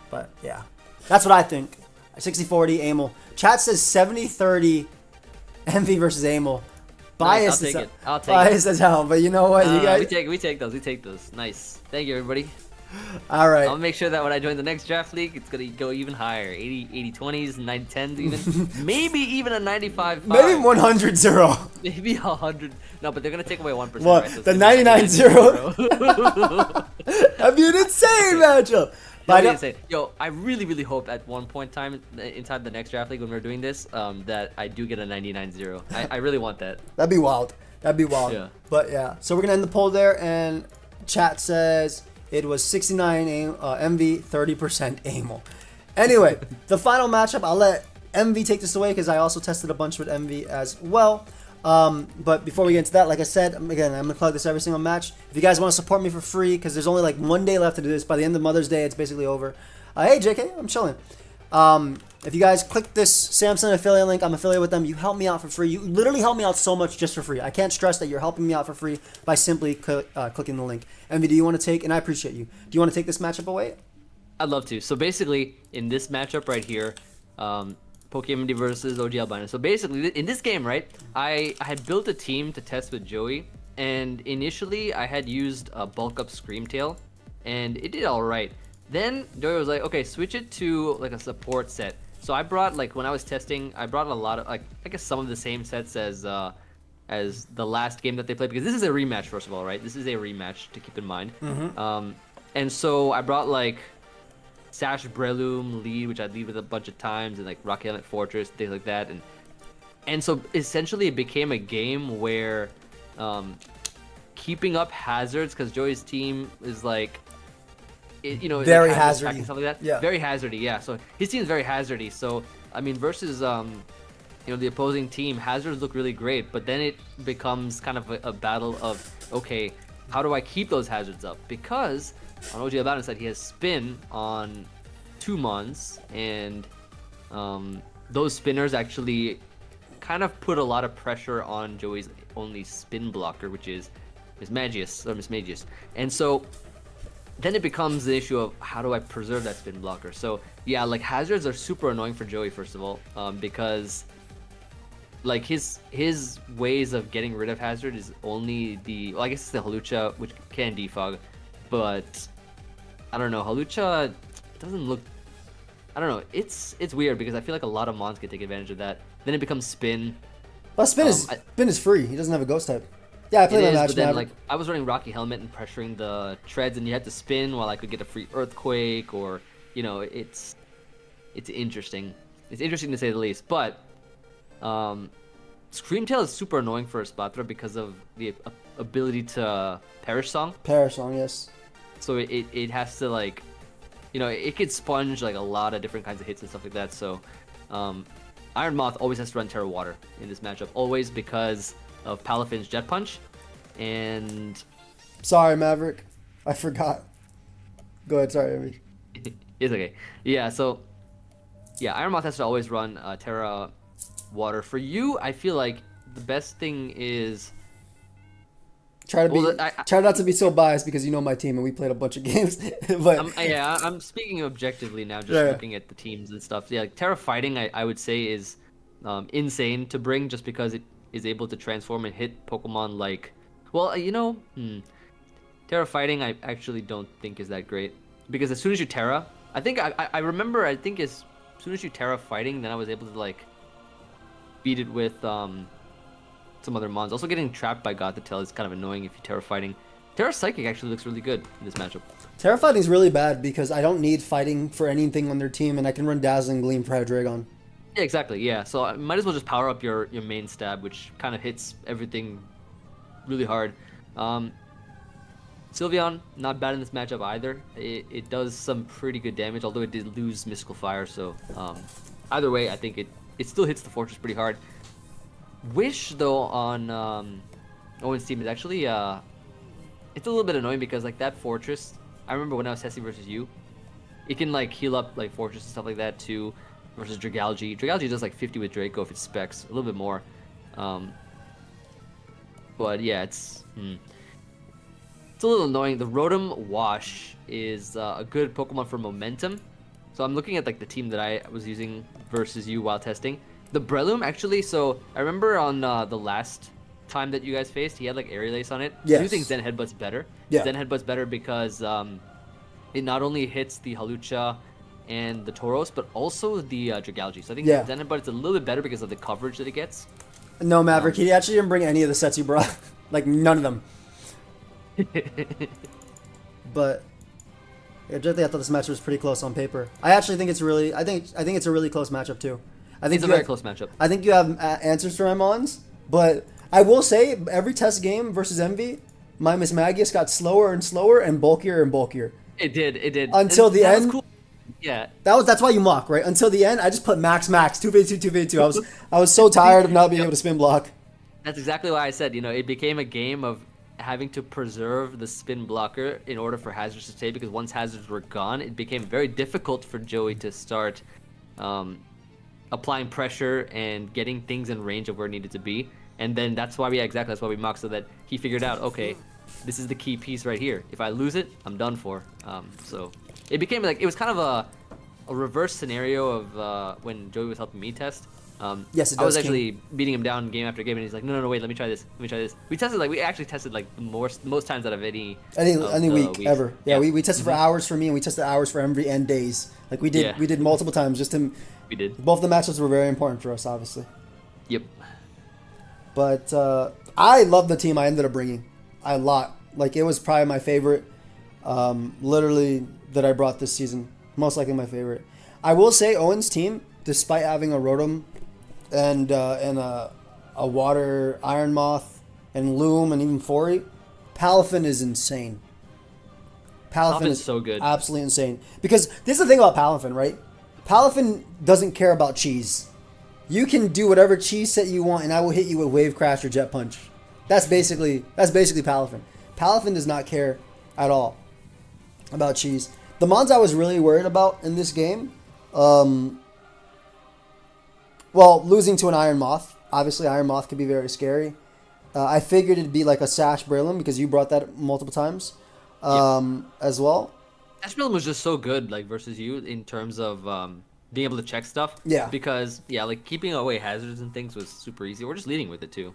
But, yeah. That's what I think. 60-40 Amel. Chat says 70-30 Emvee versus Amel. Biased nice, I'll take it. Biased as hell, but you know what? You guys... we take those. Nice. Thank you, everybody. All right. I'll make sure that when I join the next draft league, it's gonna go even higher. 80-20s, 90-10s even. Maybe even a 95-5. Maybe 100-0. Maybe 100. No, but they're gonna take away 1%. What? Right? So the 99-0? That'd be an insane matchup. Yo, I really hope at one point in time inside the next draft league when we're doing this, that I do get a 99-0. I really want that. That'd be wild. Yeah. But yeah, so we're gonna end the poll there, and chat says it was 69 Emvee, 30% Amel. Anyway, the final matchup, I'll let Emvee take this away because I also tested a bunch with Emvee as well. But before we get into that, like I said, again, I'm going to plug this every single match. If you guys want to support me for free, because there's only like 1 day left to do this. By the end of Mother's Day, it's basically over. Hey, JK, I'm chilling. If you guys click this Samsung affiliate link, I'm affiliated with them. You help me out for free. You literally help me out so much just for free. I can't stress that you're helping me out for free by simply clicking the link. Emvee, do you want to take, and I appreciate you, do you want to take this matchup away? I'd love to. So basically, in this matchup right here, pokeaimMD versus OG Albino. So basically, in this game, right, I had built a team to test with Joey, and initially I had used a bulk up Screamtail, and it did all right. Then Joey was like, okay, switch it to like a support set. So I brought, like, when I was testing, I brought a lot of, like, I guess some of the same sets as the last game that they played, because this is a rematch, first of all, right? This is a rematch to keep in mind. And so I brought, like, Sash Breloom lead, which I'd lead with a bunch of times, and like Rocky Helmet Fortress, things like that, and so essentially it became a game where keeping up hazards, because Joey's team is like, very like hazardy and stuff like that. Yeah, very hazardy. Yeah, so his team is very hazardy. So I mean, versus the opposing team, hazards look really great, but then it becomes kind of a battle of, okay, how do I keep those hazards up? Because on OG Albino said he has spin on 2 months, and those spinners actually kind of put a lot of pressure on Joey's only spin blocker, which is Mismagius. And so then it becomes the issue of how do I preserve that spin blocker? So yeah, like hazards are super annoying for Joey, first of all, because like his ways of getting rid of hazard is only I guess it's the Halucha, which can defog, but I don't know, Halucha doesn't look, I don't know, it's weird because I feel like a lot of mons can take advantage of that. Then it becomes spin. Well, spin is free. He doesn't have a ghost type. Yeah, I played that match. But then, like, I was running Rocky Helmet and pressuring the treads, and you had to spin while I could get a free Earthquake, or, you know, it's interesting. It's interesting to say the least. But Screamtail is super annoying for Espatra because of the ability to Perish Song. Perish Song, yes. So it has to, like, you know, it could sponge like a lot of different kinds of hits and stuff like that. So Iron Moth always has to run Terra Water in this matchup, always, because of Palafin's Jet Punch. And sorry, Maverick, I forgot. Go ahead, sorry, Emvee. It's okay. Yeah, so yeah, Iron Moth has to always run Terra Water. For you, I feel like the best thing is try not to be so biased because you know my team and we played a bunch of games. But I'm speaking objectively now, just looking at the teams and stuff. Yeah, like Terra Fighting, I would say is insane to bring, just because it is able to transform and hit Pokemon like, well, you know, Terra Fighting I actually don't think is that great, because as soon as you Terra, I think I remember, I think as soon as you Terra Fighting, then I was able to like beat it with some other mons. Also, getting trapped by Gothitelle is kind of annoying if you Terra Fighting. Terra Psychic actually looks really good in this matchup. Terra Fighting is really bad because I don't need fighting for anything on their team, and I can run Dazzling Gleam for Hydreigon. Yeah, exactly. Yeah, so I might as well just power up your main stab, which kind of hits everything really hard. Sylveon, not bad in this matchup either. It does some pretty good damage, although it did lose Mystical Fire. So either way, I think it still hits the Fortress pretty hard. Wish, though, on Owen's team is actually it's a little bit annoying because like that Fortress, I remember when I was testing versus you, it can like heal up like Fortress and stuff like that too. Versus Dragalge. Dragalge does like 50 with Draco if it specs, a little bit more. But yeah, it's a little annoying. The Rotom Wash is a good Pokemon for momentum. So I'm looking at like the team that I was using versus you while testing. The Breloom actually, so I remember on the last time that you guys faced, he had like Aerial Ace on it. Yes. I do think Zen Headbutt's better. Yeah. Zen Headbutt's better because it not only hits the Halucha and the Tauros, but also the Dragalge. So I think Zen Headbutt is a little bit better because of the coverage that it gets. No, Maverick, he actually didn't bring any of the sets you brought. Like, none of them. But I thought this match was pretty close on paper. I actually think it's really, I think it's a really close matchup too. I think it's a very close matchup. I think you have answers for my mons, but I will say every test game versus Emvee, my Mismagius got slower and slower and bulkier and bulkier. It did. Until the end. Was cool. Yeah. That's why you mock, right? Until the end, I just put max 2v2. I was so tired of not being able to spin block. That's exactly why I said, it became a game of having to preserve the spin blocker in order for hazards to stay, because once hazards were gone, it became very difficult for Joey to start applying pressure and getting things in range of where it needed to be. And then that's why we mocked, so that he figured out, okay, this is the key piece right here. If I lose it, I'm done for. So it became like, it was kind of a reverse scenario of when Joey was helping me test. Yes, it does. I was actually beating him down game after game, and he's like, no, wait, let me try this. We actually tested like most times out of any week ever. Yeah, we tested for hours for me, and we tested hours for Emvee and days. Like we did multiple times. We did. Both the matchups were very important for us, obviously. Yep. But I love the team I ended up bringing a lot. Like, it was probably my favorite, literally, that I brought this season. Most likely my favorite. I will say Owen's team, despite having a Rotom and a Water Iron Moth and Loom and even Fori, Palafin is insane. Palafin is so good. Absolutely insane. Because this is the thing about Palafin, right? Palafin doesn't care about cheese. You can do whatever cheese set you want, and I will hit you with Wave Crash or Jet Punch. That's basically Palafin. Palafin does not care at all about cheese. The mons I was really worried about in this game, well, losing to an Iron Moth obviously Iron Moth could be very scary. I figured it'd be like a Sash Breloom because you brought that multiple times as well. Ash Breloom was just so good, like, versus you in terms of being able to check stuff. Yeah. Because, yeah, like, keeping away hazards and things was super easy. Or just leading with it, too.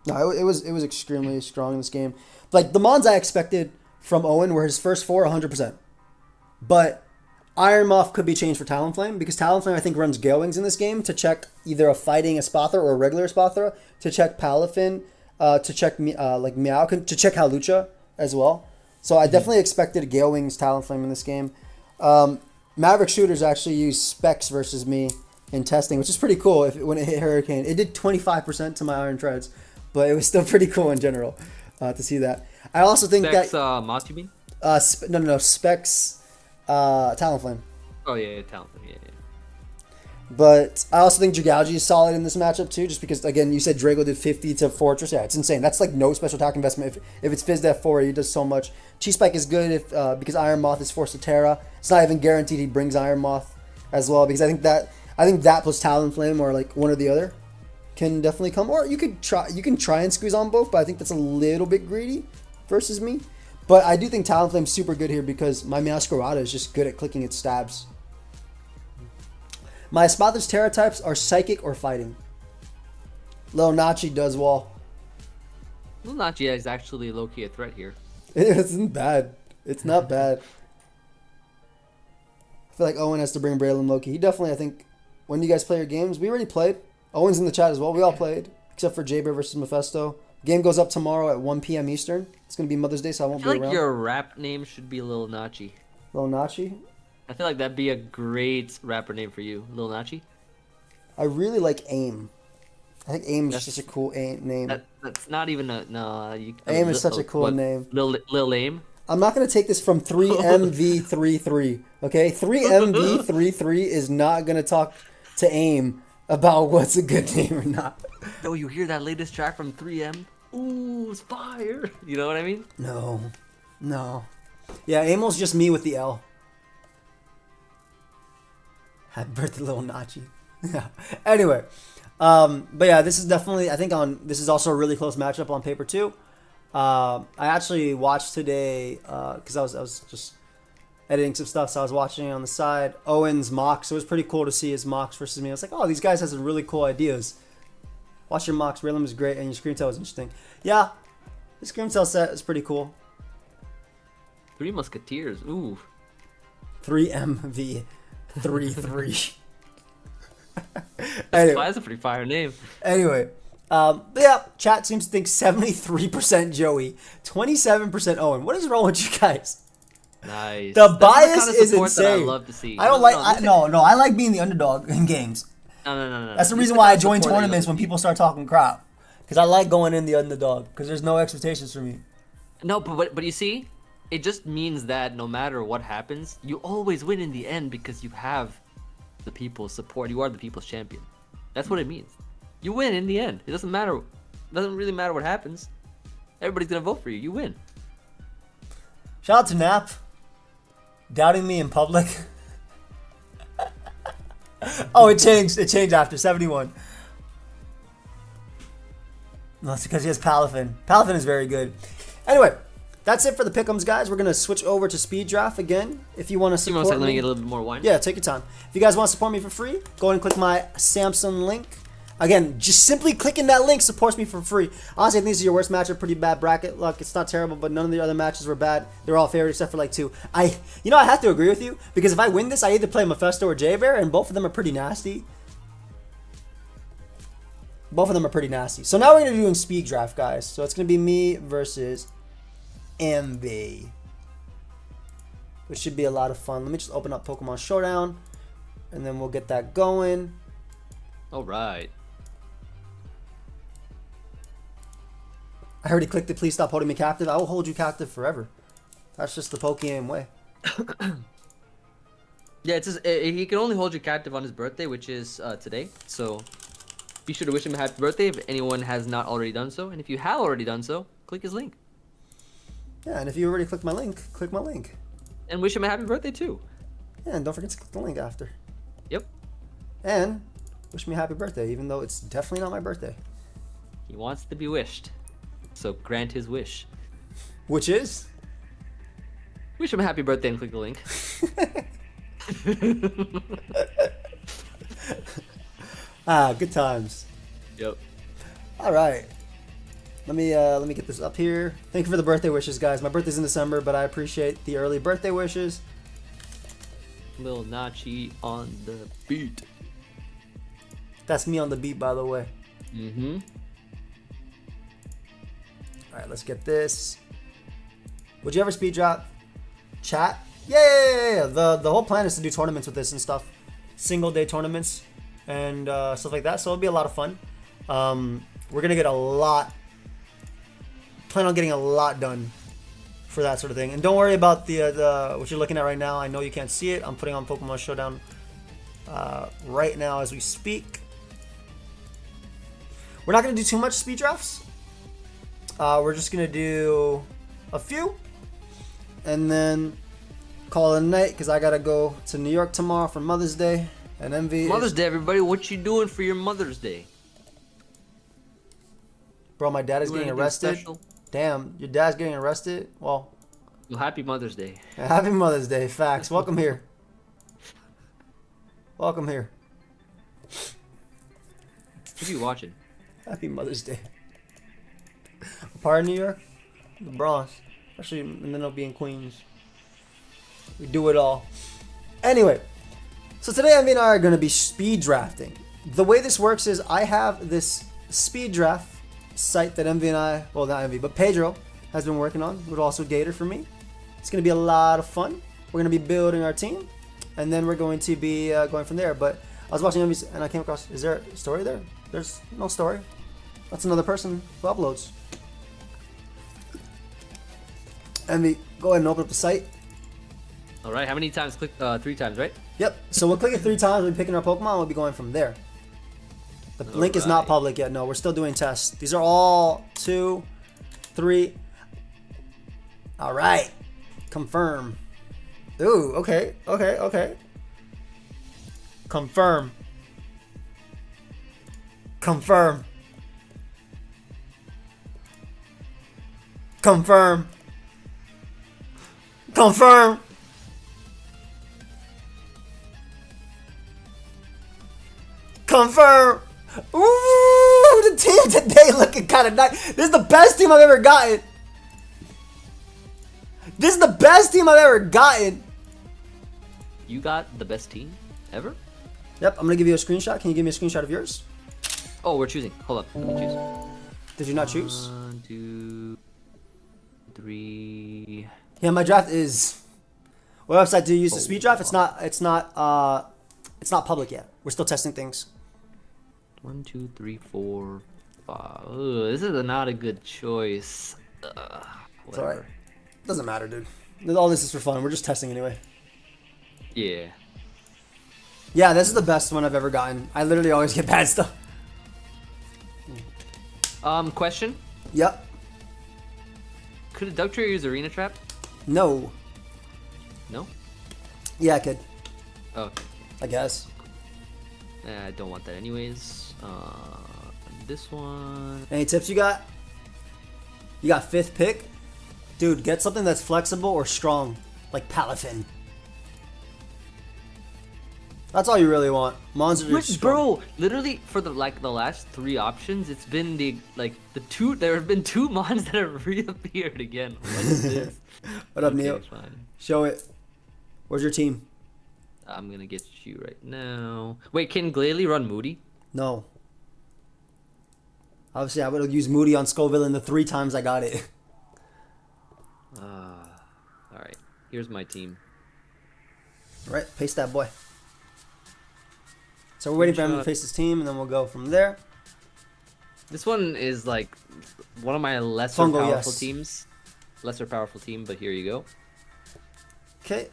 No, it was extremely strong in this game. Like, the Mons I expected from Owen were his first 4, 100%. But Iron Moth could be changed for Talonflame because Talonflame, I think, runs Gale Wings in this game to check either a fighting Espathra or a regular Espathra, to check Palafin, to check like Meowkin, to check Hawlucha as well. So I definitely expected a Gale Wings Talonflame in this game. Maverick Shooters actually used Specs versus me in testing, which is pretty cool. When it hit Hurricane, it did 25% to my Iron Treads, but it was still pretty cool in general to see that. I also think Specs, that Moth, you mean? no, Specs. Talonflame. Oh, yeah, Talonflame, yeah. But I also think Dragalge is solid in this matchup too, just because, again, you said Drago did 50 to Fortress. Yeah, it's insane. That's like no special attack investment. If it's Fizzed at 4, he does so much. Chi-Spike is good because Iron Moth is forced to Terra. It's not even guaranteed he brings Iron Moth as well, because I think that plus Talonflame or like one or the other can definitely come. Or you can try and squeeze on both, but I think that's a little bit greedy versus me. But I do think Talonflame's super good here because my Meowscarada is just good at clicking its stabs. My Espathra's Terra types are Psychic or Fighting. Lil Nachi does wall. Lil Nachi is actually low-key a threat here. It isn't bad. It's not bad. I feel like Owen has to bring Braylon low-key. He definitely, I think, when you guys play your games, we already played. Owen's in the chat as well. We all played, except for J-Bear versus Mephisto. Game goes up tomorrow at 1 p.m. Eastern. It's going to be Mother's Day, so I won't be I feel around. like your rap name should be Lil Nachi. Lil Nachi? I feel like that'd be a great rapper name for you, Lil Nachi. I really like AIM. I think AIM is such a cool name. That's not even a... No, AIM is such a cool name. Lil AIM? I'm not going to take this from 3MV33, okay? 3MV33 is not going to talk to AIM about what's a good name or not. Oh, you hear that latest track from 3M? Ooh, it's fire. You know what I mean? No. Yeah, Amel's just me with the L. Happy birthday, little Nachi. Yeah. Anyway, but yeah, this is definitely, I think this is also a really close matchup on paper too. I actually watched today because I was just editing some stuff, so I was watching it on the side. Owen's mocks. So it was pretty cool to see his mocks versus me. I was like, oh, these guys have some really cool ideas. Watch your mocks. Rhythm is great, and your screen tell is interesting. Yeah, the screen tell set is pretty cool. 3 Musketeers. Ooh. 3MV33. Anyway. That's a pretty fire name. Anyway, but yeah, chat seems to think 73% Joey, 27% Owen. What is wrong with you guys? Nice. The bias the kind of is insane. That I love to see. I don't like. I like being the underdog in games. No. That's the reason why I join tournaments when people start talking crap. Because I like going in the underdog. Because there's no expectations for me. No, but you see, it just means that no matter what happens, you always win in the end because you have the people's support. You are the people's champion. That's what it means. You win in the end. It doesn't matter. It doesn't really matter what happens. Everybody's gonna vote for you. You win. Shout out to Nap. Doubting me in public. Oh, it changed. It changed after 71. No, it's because he has Palafin. Palafin is very good. Anyway, that's it for the pick'ems, guys. We're gonna switch over to speed draft again. If you want to support me, let me get a little bit more wine. Yeah, take your time. If you guys want to support me for free, go ahead and click my Samsung link. Again, just simply clicking that link supports me for free. Honestly, I think this is your worst matchup. Pretty bad bracket luck. It's not terrible, but none of the other matches were bad. They're all favorite except for like 2. I have to agree with you because if I win this, I either play Mephisto or J-Bear, and both of them are pretty nasty. Both of them are pretty nasty. So now we're going to be doing speed draft, guys. So it's going to be me versus Emvee, which should be a lot of fun. Let me just open up Pokemon Showdown, and then we'll get that going. All right. I already clicked it. Please stop holding me captive. I will hold you captive forever. That's just the pokeaim way. Yeah, it's just, he can only hold you captive on his birthday, which is today. So be sure to wish him a happy birthday if anyone has not already done so. And if you have already done so, click his link. Yeah, and if you already clicked my link, click my link. And wish him a happy birthday too. Yeah, and don't forget to click the link after. Yep. And wish me a happy birthday, even though it's definitely not my birthday. He wants to be wished. So grant his wish. Which is? Wish him a happy birthday and click the link. Good times. Yep. All right. Let me get this up here. Thank you for the birthday wishes, guys. My birthday's in December, but I appreciate the early birthday wishes. Lil Nachi on the beat. That's me on the beat, by the way. Mm-hmm. All right, let's get this. Would you ever speed drop chat? Yeah. The whole plan is to do tournaments with this and stuff, single day tournaments and stuff like that. So it'll be a lot of fun. We're gonna get a lot. Plan on getting a lot done for that sort of thing. And don't worry about the what you're looking at right now. I know you can't see it. I'm putting on Pokemon Showdown right now as we speak. We're not gonna do too much speed drafts. We're just gonna do a few, and then call it a night because I gotta go to New York tomorrow for Mother's Day. And Emvee. Mother's Day, everybody. What you doing for your Mother's Day? Bro, my dad is getting arrested. Damn, your dad's getting arrested? Well, happy Mother's Day. Happy Mother's Day. Facts. Welcome here. Welcome here. What are you watching? Happy Mother's Day. A part of New York? The Bronx. Actually, and then it'll be in Queens. We do it all. Anyway, so today Emvee and I are going to be speed drafting. The way this works is I have this speed draft site that Emvee and I, well, not Emvee, but Pedro has been working on, with also Gator for me. It's going to be a lot of fun. We're going to be building our team, and then we're going to be going from there. But I was watching Emvee, and I came across, is there a story there? There's no story. That's another person who uploads. Emvee, go ahead and open up the site. All right, how many times? Click 3 times, right? Yep. So we'll click it 3 times. We'll be picking our Pokemon. We'll be going from there. The link is not public yet. No, we're still doing tests. These are all 2, 3. All right. Confirm. Ooh, okay. Confirm. Confirm. Confirm. Confirm. Confirm. Ooh, the team today looking kind of nice. This is the best team I've ever gotten. This is the best team I've ever gotten. You got the best team ever? Yep, I'm going to give you a screenshot. Can you give me a screenshot of yours? Oh, we're choosing. Hold up. Let me choose. Did you not choose? 1, 2, 3. Yeah, my draft is... What website do you use to speed draft? It's not public yet. We're still testing things. 1, 2, 3, 4, 5. Ugh, this is not a good choice. It's alright. Doesn't matter, dude. All this is for fun. We're just testing anyway. Yeah. Yeah, this is the best one I've ever gotten. I literally always get bad stuff. Question? Yep. Could a Dugtrio use Arena Trap? No. No? Yeah, I could. Oh, okay. I guess. I don't want that anyways. This one. Any tips you got? You got 5th pick? Dude, get something that's flexible or strong. Like Palafin. That's all you really want. Monsters are strong. Bro, literally for the last 3 options, it's been there have been 2 mons that have reappeared again. What is this? What up, Neil? Fine. Show it. Where's your team? I'm gonna get you right now. Wait, can Glalie run Moody? No. Obviously, I would have used Moody on Scoville in the 3 times I got it. Alright. Here's my team. Alright, paste that boy. So we're waiting for him to face his team, and then we'll go from there. This one is like one of my lesser powerful teams. Lesser powerful team, but here you go. Okay.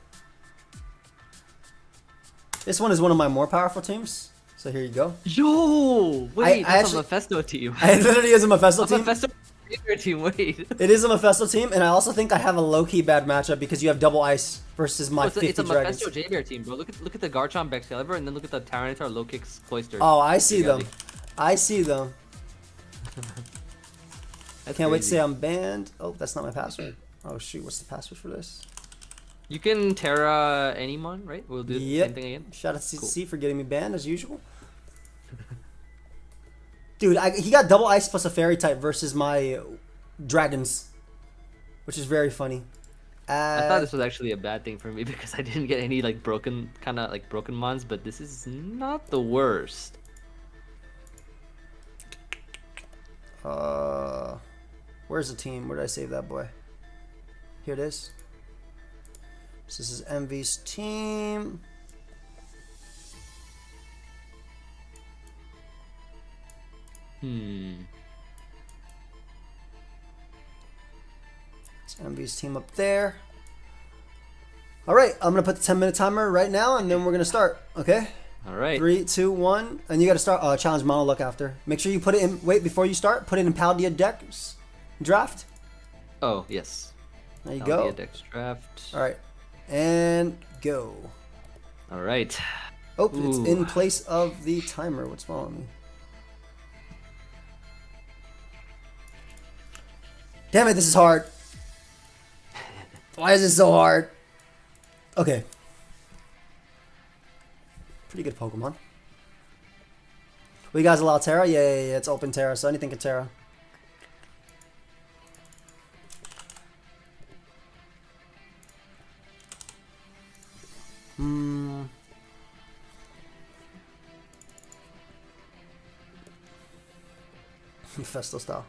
This one is one of my more powerful teams. So here you go. Yo! Wait, that's actually, a Mephisto team. I literally is a Mephisto team. Favorite team. Wait. It is a Mephisto team, and I also think I have a low-key bad matchup because you have double ice versus my Oh, it's 50 a dragons. Mephisto JBR team, bro. Look at the Garchomp Excalibur, and then look at the Tyranitar Low Kicks Cloister. Oh, I see them. Regali. I see them. That's Can't wait to crazy. say I'm banned. Oh, that's not my password. Oh shoot, what's the password for this? You can Terra Anymon, right? We'll do the same thing again. Shout out to Cool. CC for getting me banned as usual. Dude, he got double ice plus a fairy type versus my dragons, which is very funny. I thought this was actually a bad thing for me because I didn't get any like broken mons, but this is not the worst. Where's the team? Where did I save that boy? Here it is. So this is Emvee's team. It's Emvee's team up there. All right, I'm gonna put the 10-minute timer right now, and then we're gonna start. Okay. All right. 3, 2, 1, and you gotta start challenge monologue after. Make sure you put it in. Wait, before you start, put it in Paldea Dex draft. Oh yes. There you That'll go. be a Dex draft. All right, and go. All right. Oh, it's Ooh. in place of the timer. What's wrong with me? Damn it, this is hard. Why is this so hard? Okay. Pretty good Pokemon. Well, you guys allow Terra? Yeah, it's open Terra, so anything can Terra. Festo style.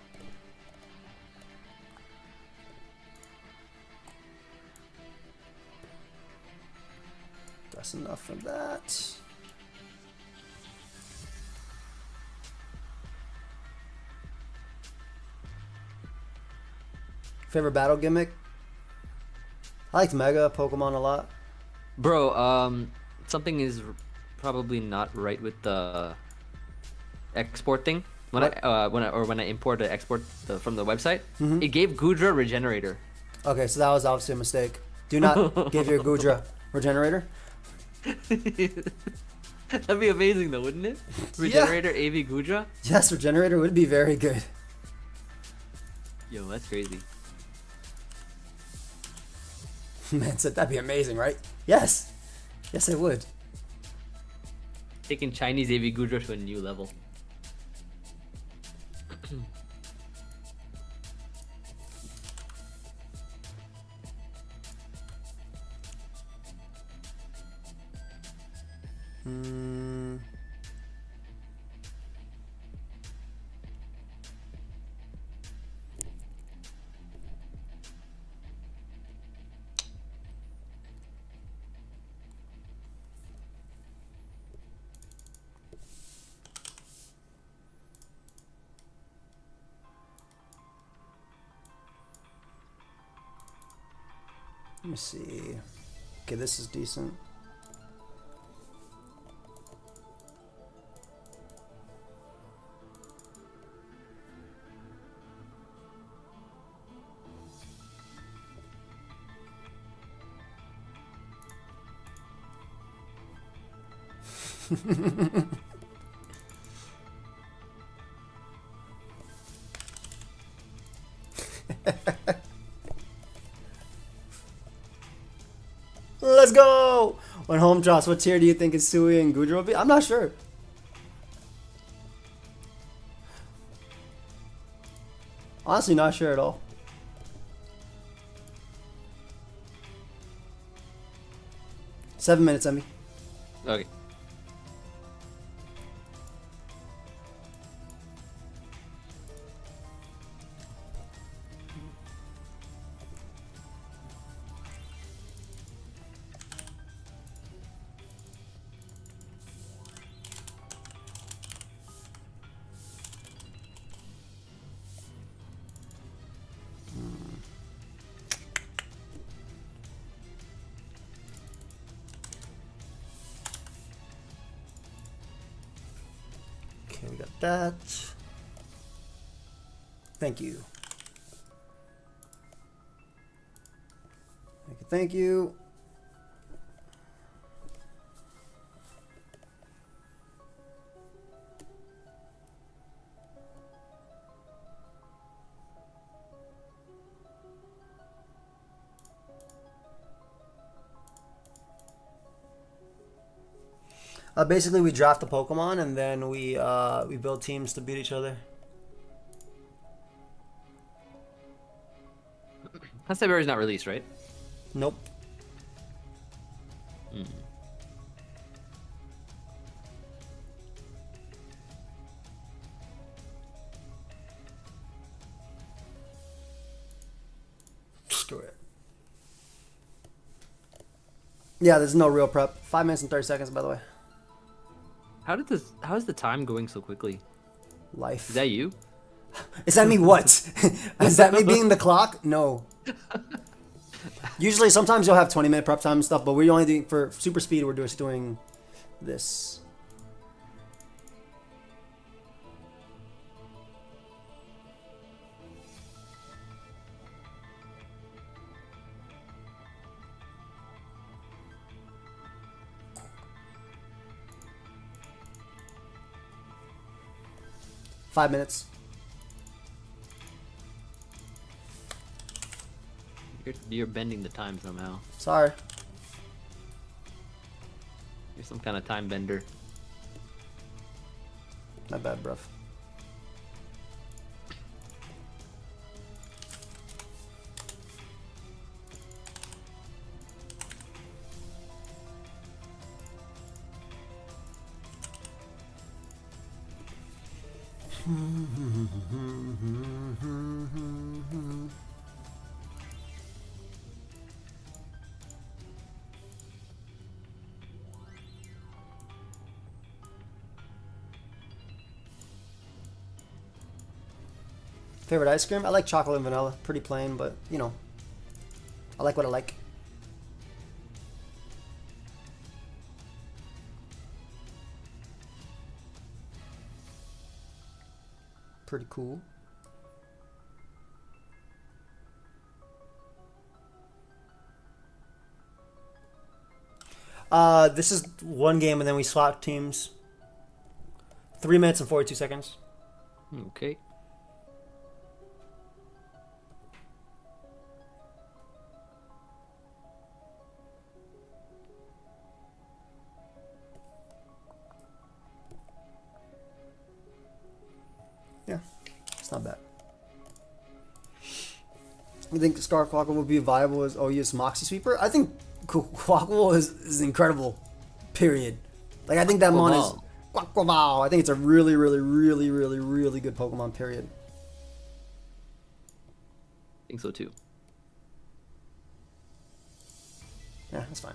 That's enough of that. Favorite battle gimmick? I liked Mega Pokemon a lot. Bro, something is probably not right with the export thing. When I import the export from the website, it gave Gudra Regenerator. Okay, so that was obviously a mistake. Do not give your Gudra Regenerator. That'd be amazing though, wouldn't it? Regenerator AV Gudra? Yes, Regenerator would be very good. Yo, that's crazy. Man said that'd be amazing, right? Yes. Yes, it would. Taking Chinese AV Gudra to a new level. Let me see. Okay, this is decent. Let's go! When home drops, what tier do you think Isui and Gudra will be? I'm not sure. Honestly, not sure at all. Seven minutes, Emmy. Okay. Okay, we got that. Thank you. Thank you. Basically, we draft the Pokemon and then we build teams to beat each other. Siberia's not released, right? Nope. Screw it. Yeah, there's no real prep. 5 minutes and 30 seconds, by the way. How is the time going so quickly? Life. Is that you? Is that me what? Is that me being the clock? No. Usually, sometimes you'll have 20-minute prep time and stuff, but we're only doing, for super speed, we're just doing this. Five minutes. You're bending the time somehow. Sorry. You're some kind of time bender. My bad, bruv. Favorite ice cream? I like chocolate and vanilla. Pretty plain, but, you know, I like what I like. Pretty cool. This is one game and then we swap teams. 3 minutes and 42 seconds. Okay. Yeah, it's not bad. You think Scarquackle would be viable as OU's Moxie Sweeper? I think Quackle is incredible. Period. Like, I think that mon is Quackle. I think it's a really, really, really, really, really good Pokemon. Period. I think so too. Yeah, that's fine.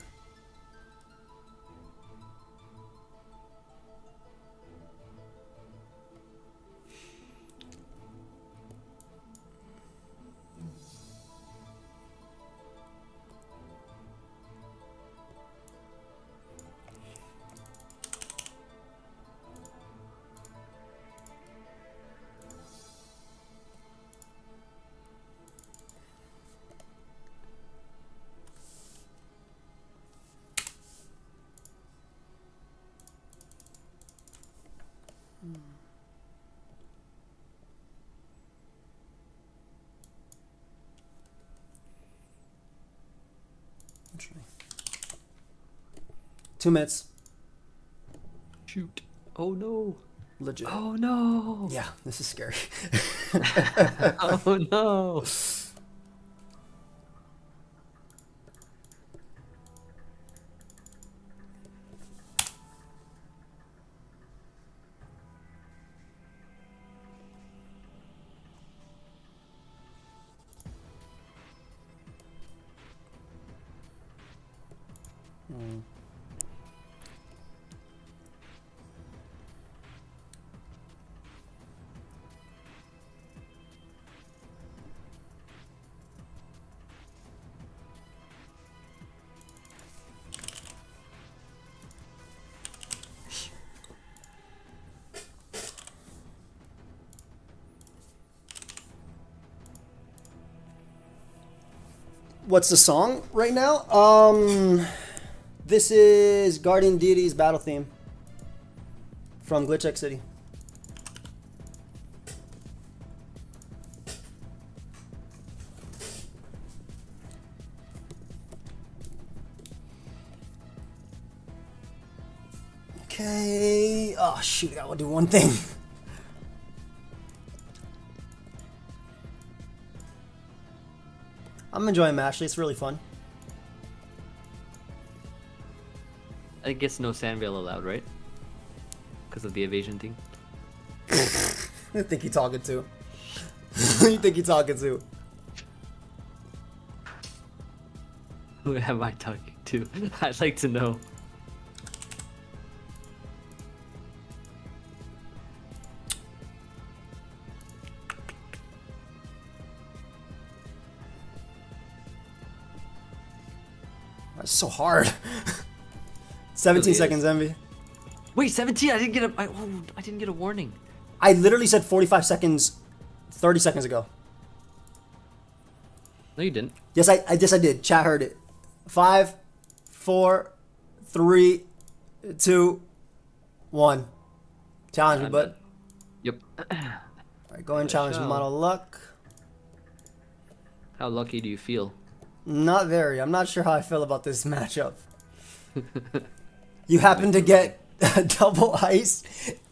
Interesting. 2 minutes. Shoot. Oh no. Legit. Oh no. Yeah, this is scary. Oh no. What's the song right now? This is Guardian Deity's battle theme from Glitch X City. Okay. Oh shoot! I gotta do one thing. I'm enjoying Mashley. It's really fun. I guess no Sandvale allowed, right? Because of the evasion thing. I think you're talking to. You think you're talking to? Who am I talking to? I'd like to know. That's so hard. 17 seconds, Emvee. Wait, 17! I didn't get a. I didn't get a warning. I literally said 45 seconds 30 seconds ago. No, you didn't. Yes, I did. Chat heard it. 5, 4, 3, 2, 1. Challenge me, bud. Yep. Alright, go ahead and challenge me. Model luck. How lucky do you feel? Not very. I'm not sure how I feel about this matchup. You happen to get a double ice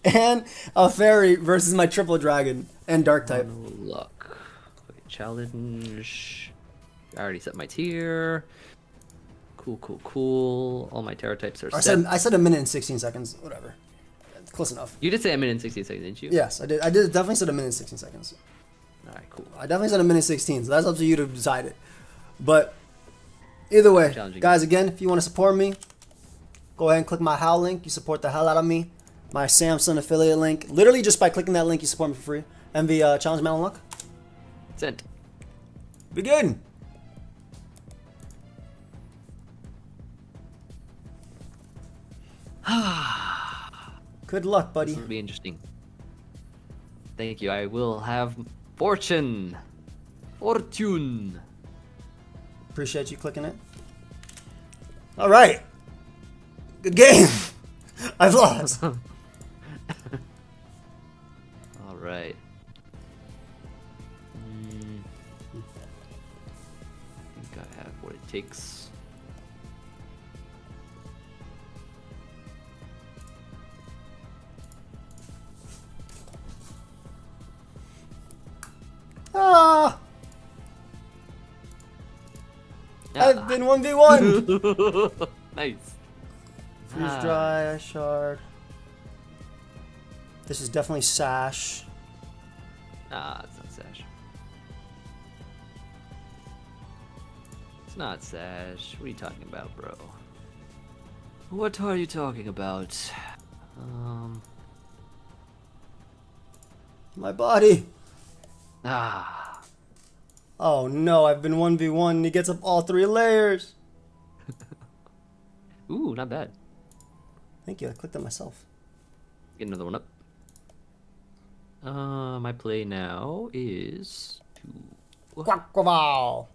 and a fairy versus my triple dragon and dark type. No luck. Wait, challenge. I already set my tier. Cool. All my terror types are set. I said a minute and 16 seconds. Whatever. Close enough. You did say a minute and 16 seconds, didn't you? Yes, I did. I definitely said a minute and 16 seconds. Alright, cool. I definitely said a minute 16, so that's up to you to decide it. But either way, guys, again, if you want to support me, go ahead and click my HOW link. You support the hell out of me. My Samsung affiliate link. Literally just by clicking that link, you support me for free. Emvee, challenge Malin Luck. Sent. Begin. Good luck, buddy. This will be interesting. Thank you. I will have fortune. Fortune. Appreciate you clicking it. All right. Good game. I've lost. All right. I think I have what it takes. Ah. I've been 1v1. Nice. Freeze dry, ice shard. This is definitely Sash. Nah, it's not Sash. It's not Sash. What are you talking about, bro? What are you talking about? My body. Ah. Oh no, I've been 1v1 and he gets up all 3 layers. Ooh, not bad. Thank you, I clicked it myself. Get another one up. My play now is to Quack-quack-wow.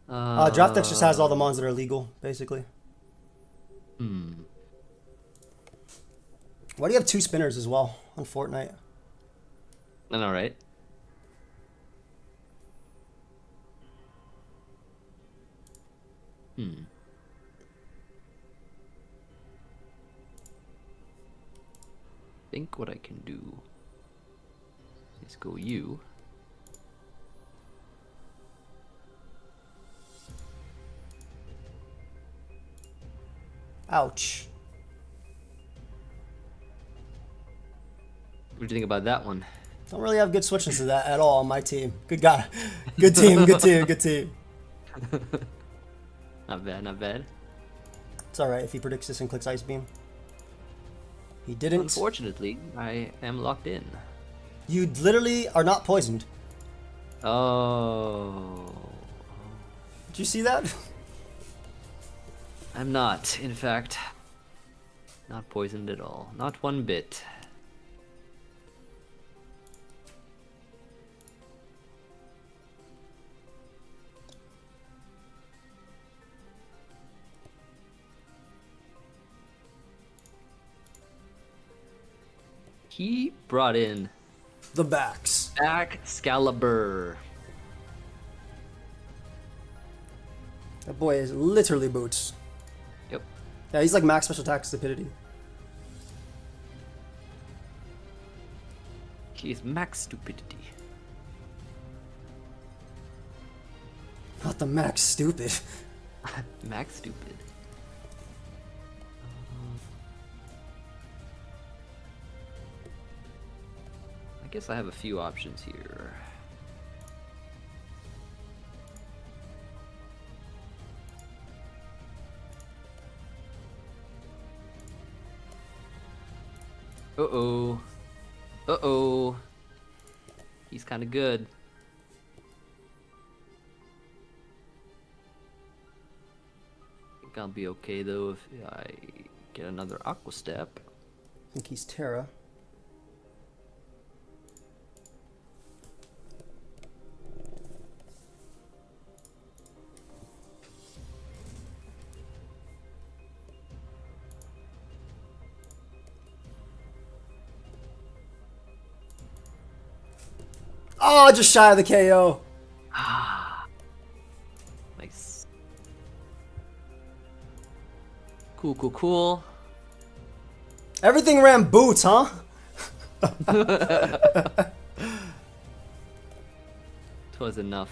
Draft X just has all the mons that are legal, basically. Why do you have 2 spinners as well on Fortnite? I know, right? Think what I can do is go you. Ouch. What do you think about that one? Don't really have good switches to that at all on my team. Good guy. Good team, good team, good team. Not bad, not bad. It's alright if he predicts this and clicks Ice Beam. He didn't. Unfortunately, I am locked in. You literally are not poisoned. Oh. Did you see that? I'm not, in fact. Not poisoned at all. Not one bit. He brought in The backs. Excalibur. That boy is literally boots. Yep. Yeah, he's like max special attack stupidity. He is max stupidity. Not the max stupid. Max stupid. I guess I have a few options here. Uh-oh. Uh-oh. He's kind of good. I think I'll be okay, though, if I get another Aqua Step. I think he's Terra. Oh, just shy of the KO. Nice. Cool, cool, cool. Everything ran boots, huh? Twas enough.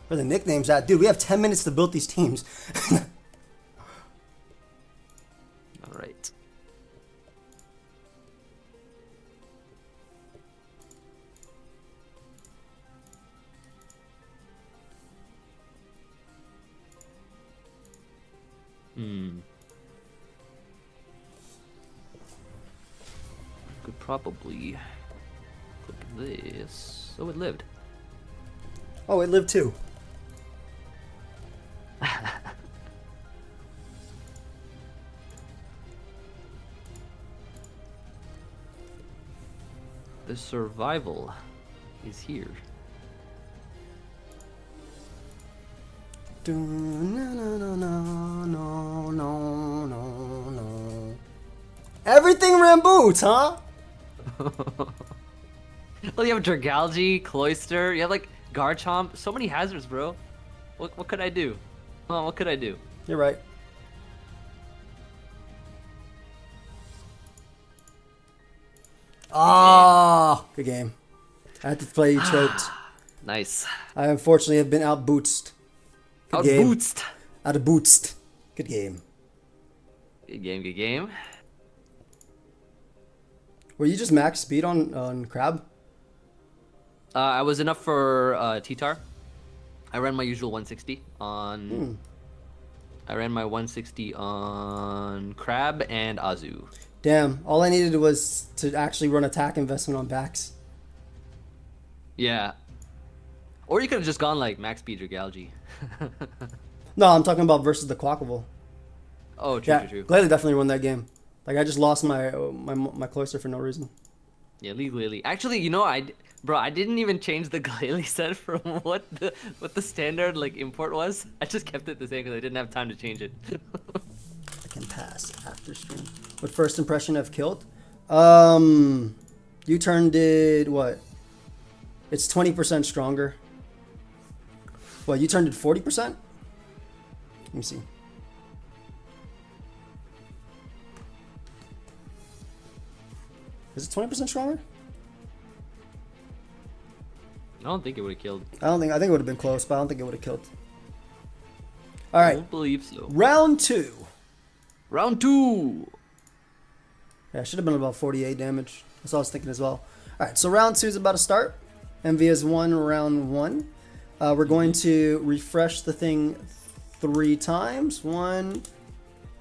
Where the nicknames at? Dude, we have 10 minutes to build these teams. Alright. Could probably click this. Oh, it lived. Oh, it lived too. The survival is here. Everything ran boots, huh? Well, you have Dragalge, Cloyster, you have like Garchomp, so many hazards, bro. What could I do? Oh, what could I do? You're right. Ah, good game. I had to play you choked. Nice. I unfortunately have been out bootsed. Good Out game. bootsed. Out of bootsed. Good game. Good game, good game. Were you just max speed on Crab? I was enough for T-Tar. I ran my usual 160 on... I ran my 160 on Crab and Azu. Damn, all I needed was to actually run attack investment on backs. Yeah. Or you could have just gone like max speed Dragalge. No, I'm talking about versus the Quackable. Oh, true, Yeah, true, true. Glalie definitely won that game. Like, I just lost my Cloyster for no reason. Yeah, legally. Actually, you know, I didn't even change the Glalie set from what the standard like import was. I just kept it the same because I didn't have time to change it. I can pass after stream. What first impression of Kilt? U-turn did what? It's 20% stronger. What, U-turn did 40%? Let me see. Is it 20% stronger? I don't think it would have killed. I think it would have been close, but I don't think it would have killed. All I right, don't believe so. round 2. Round 2. Yeah, it should have been about 48 damage. That's what I was thinking as well. All right, so round 2 is about to start. Emvee has won round 1. We're going to refresh the thing 3 times. 1,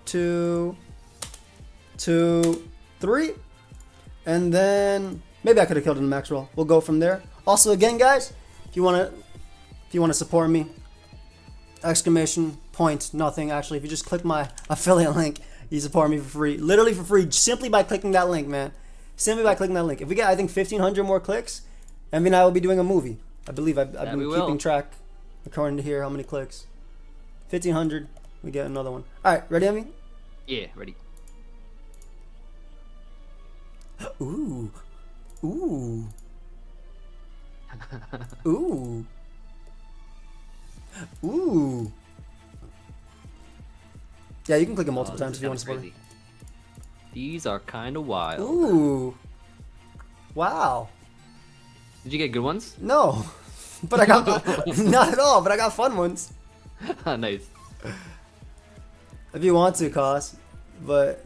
2, 2, 3. And then maybe I could have killed in the max roll. We'll go from there. Also, again, guys, if you want to support me, exclamation point nothing. Actually, if you just click my affiliate link, you support me for free, literally for free, simply by clicking that link, man. Simply by clicking that link. If we get, I think, 1,500 more clicks, Emvee and I will be doing a movie. I believe I've been keeping track, according to here, how many clicks. 1,500, we get another one. All right, ready, Emvee? Yeah, ready. Ooh. Ooh. Ooh. Ooh. Yeah, you can click it multiple times if you want to support me. These are kind of wild. Ooh. Wow. Did you get good ones? No. But I got not at all, but I got fun ones. Nice. If you want to, Cos. But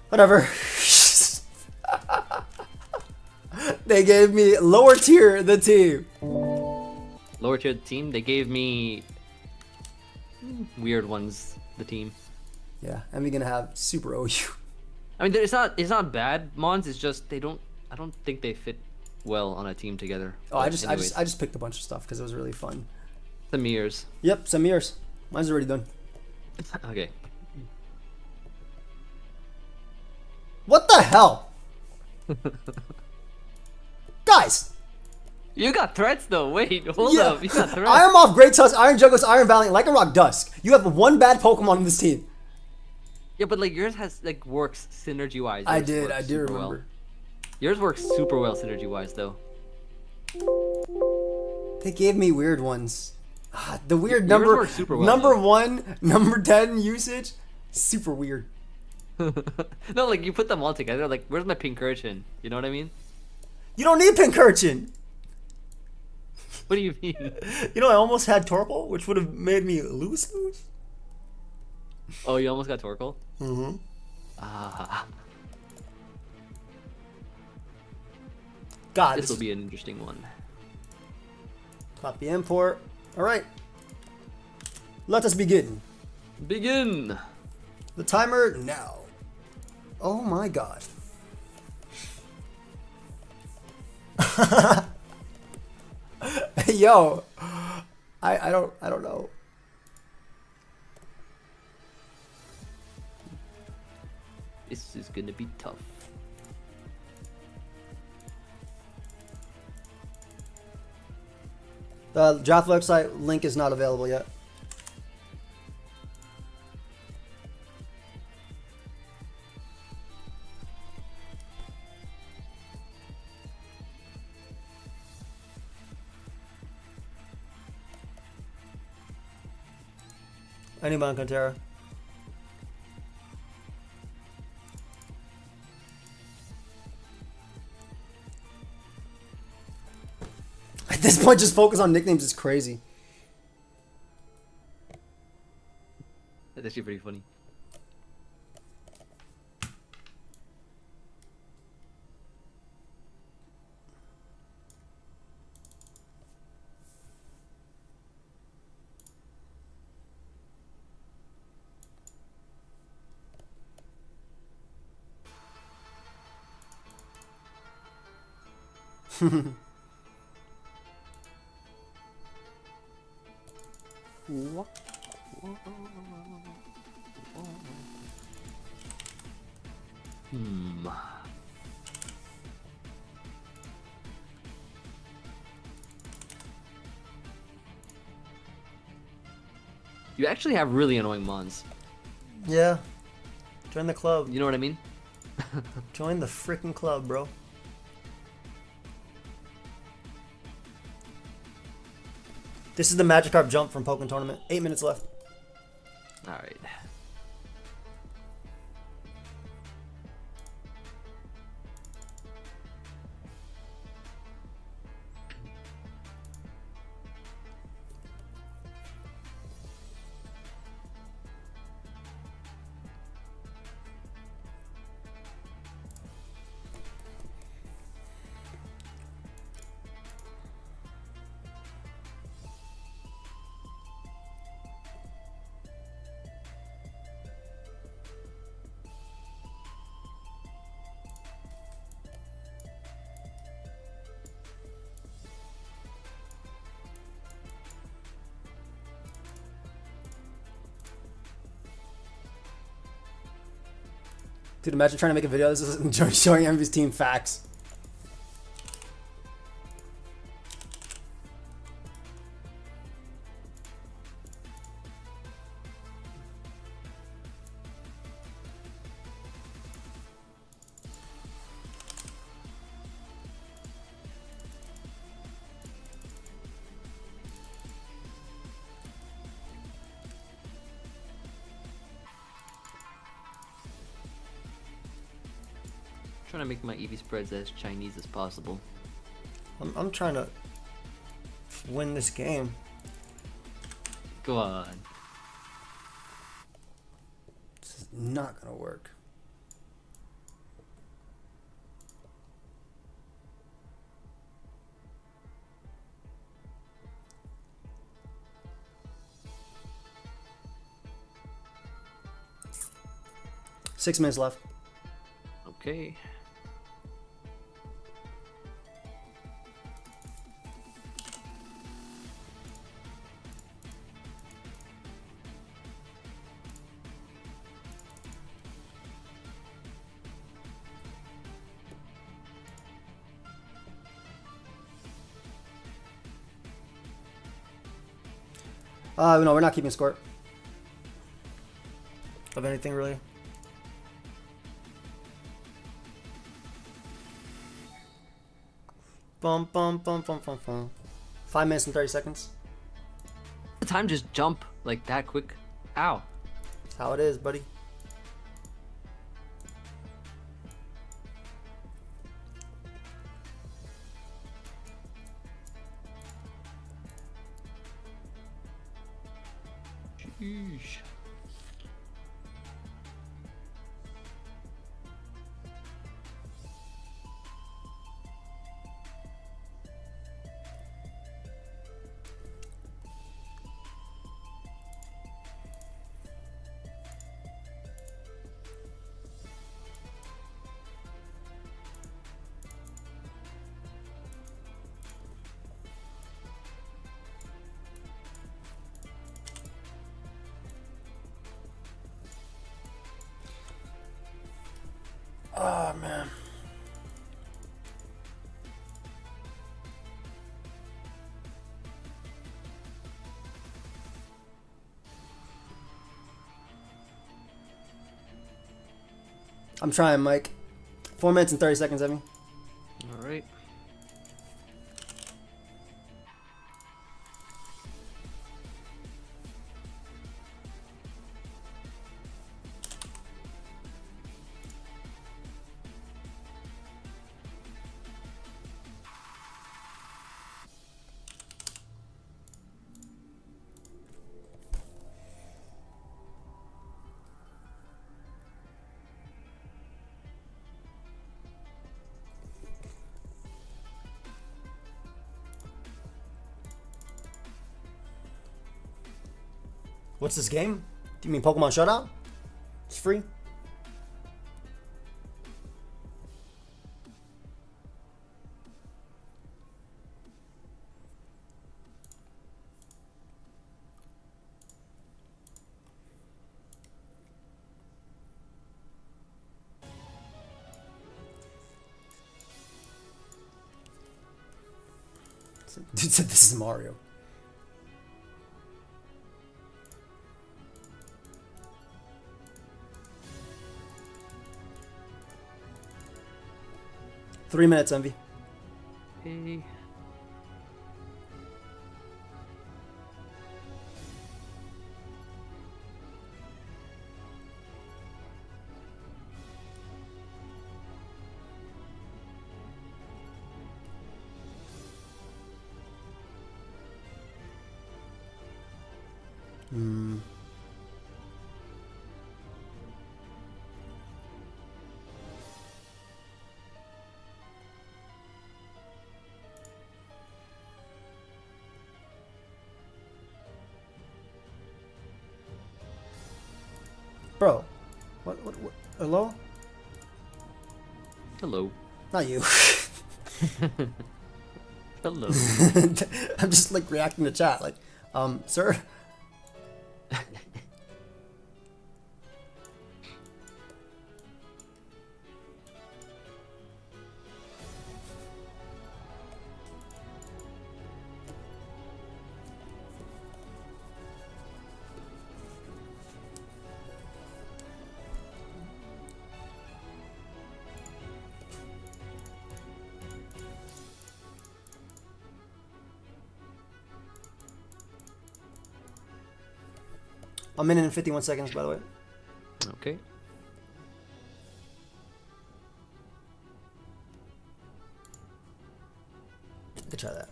whatever. They gave me lower tier the team. Lower tier team, they gave me weird ones, the team. Yeah, and we're gonna have super OU. I mean, it's not bad mons. It's just I don't think they fit well on a team together. Oh, But I anyways, just picked a bunch of stuff because it was really fun. the mirrors. Yep, some yours. Mine's already done. Okay. What the hell? Guys! You got threats though. Wait, hold Yeah. up. You got threats. Iron Moth, Great Tusk, Iron Juggles, Iron Valiant, Lycanroc, Dusk. You have one bad Pokemon on this team. Yeah, but like yours has like works synergy wise. I do remember. Well. Yours works super well synergy wise though. They gave me weird ones. Ah, the weird Yours number works super well, number though. 1, number 10 usage, super weird. No, like you put them all together. Like, where's my Pincurchin? You know what I mean? You don't need Pincurchin. What do you mean? You know, I almost had Torkoal, which would have made me lose. Oh, you almost got Torkoal? Mm-hmm. Ah, God, this will be an interesting one. Copy import. All right. Let us begin. Begin. The timer now. Oh my God. Yo, I don't know. This is gonna be tough. The draft website link is not available yet. Anyone on Cantera? At this point, just focus on nicknames is crazy. That's actually pretty funny. Hmm. You actually have really annoying mons. Yeah. Join the club. You know what I mean? Join the freaking club, bro. This is the Magikarp jump from Pokemon Tournament. 8 minutes left. All right. Dude, imagine trying to make a video. This is showing Emvee's team facts. trying to make my Eevee spreads as Chinese as possible. I'm trying to win this game. Go on. This is not gonna work. Six minutes left. Okay. No, we're not keeping score of anything really. Bum bum bum bum bum bum. 5 minutes and 30 seconds. The time just jump like that quick. Ow. That's how it is, buddy. Sheesh. Oh man. I'm trying, Mike. 4 minutes and 30 seconds, Emvee. All right. What's this game? Do you mean Pokemon Showdown? It's free. Dude said this is Mario. Three minutes, Emvee. Okay. Bro, what, hello? Hello. Not you. Hello. I'm just like reacting to chat, like, sir? A minute and 51 seconds, by the way. Okay. could try that.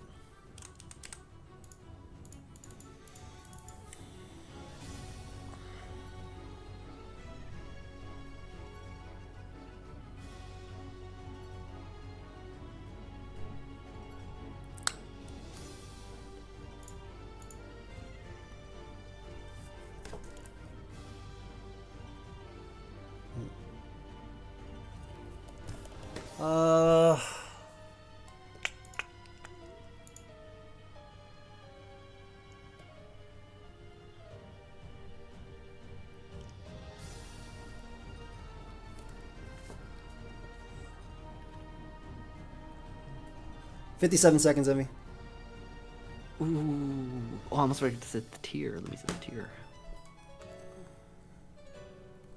Uh, 57 seconds, Emvee. Ooh. Oh, I almost ready to set the tier. Let me set the tier.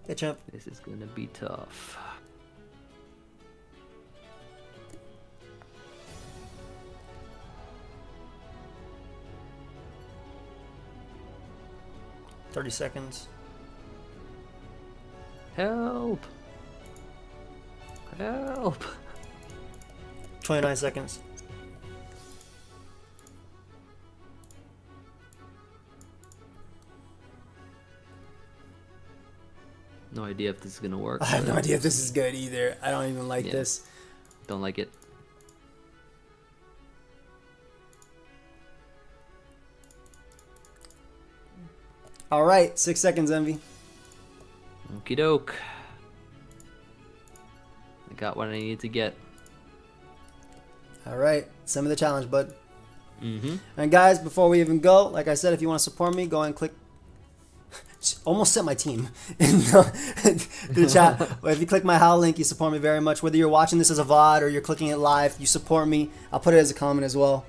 Hey, champ. This is gonna be tough. $30 seconds. Help! Help! 29 seconds. No idea if this is gonna work. I have no idea if this is good either. I don't even like this. Don't like it. All right, 6 seconds, Emvee. Okie doke. I got what I needed to get. All right, send me the challenge, bud. Mm-hmm. And guys, before we even go, like I said, if you want to support me, go and click. Almost sent my team in the chat. If you click my How link, you support me very much. Whether you're watching this as a VOD or you're clicking it live, you support me. I'll put it as a comment as well.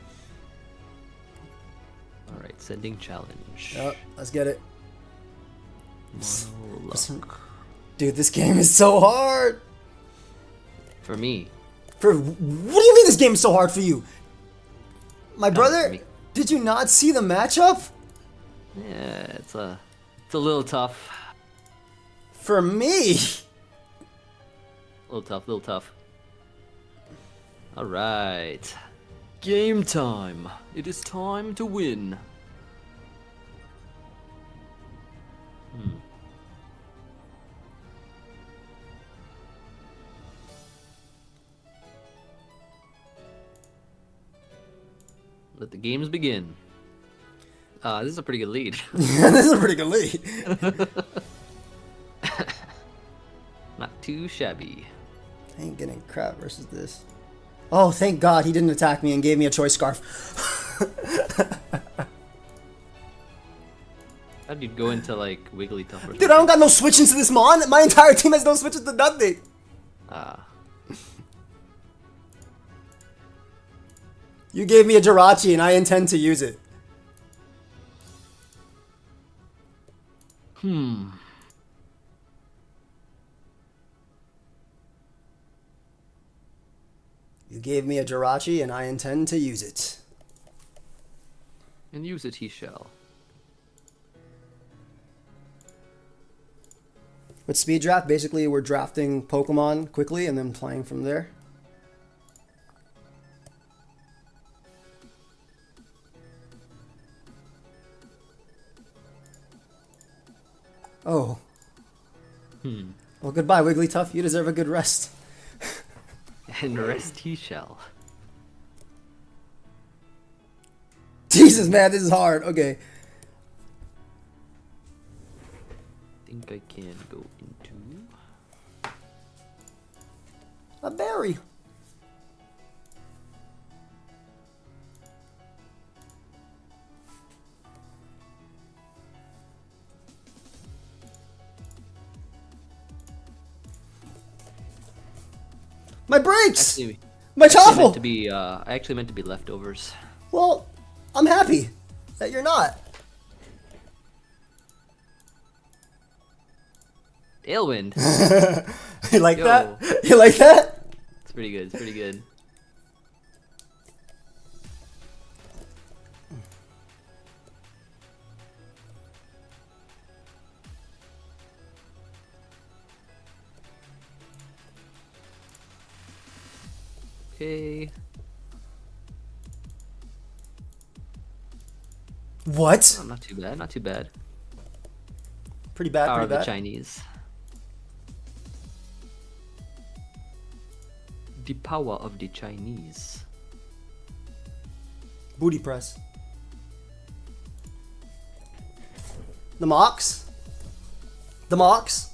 All right, sending challenge. Yep, let's get it. Mono luck. Dude, this game is so hard. For me. What do you mean this game is so hard for you? My for brother, me. did you not see the matchup? Yeah, it's a little tough. For me. Little tough. All right. Game time. It is time to win. Let the games begin. This is a pretty good lead. This is a pretty good lead. Not too shabby. I ain't getting crap versus this. Oh, thank God he didn't attack me and gave me a choice scarf. How'd you go into like Wigglytuff or something? Dude, I don't got no switch into this mon. My entire team has no switches to nothing. You gave me a Jirachi and I intend to use it. You gave me a Jirachi and I intend to use it. And use it he shall. With speed draft, basically we're drafting Pokemon quickly and then playing from there. Oh. Well, goodbye, Wigglytuff. You deserve a good rest. And rest he shall. Jesus, man, this is hard. Okay. Think I can go into A berry. My brakes! Actually, My I Choffle! actually meant to be leftovers. Well, I'm happy that you're not. Tailwind. You like Yo. that? You like that? It's pretty good. It's pretty good. Okay. What? Oh, not too bad. Not too bad. Pretty bad, Power pretty of the bad. Chinese. The power of the Chinese. Booty press. The Mox. The Mox.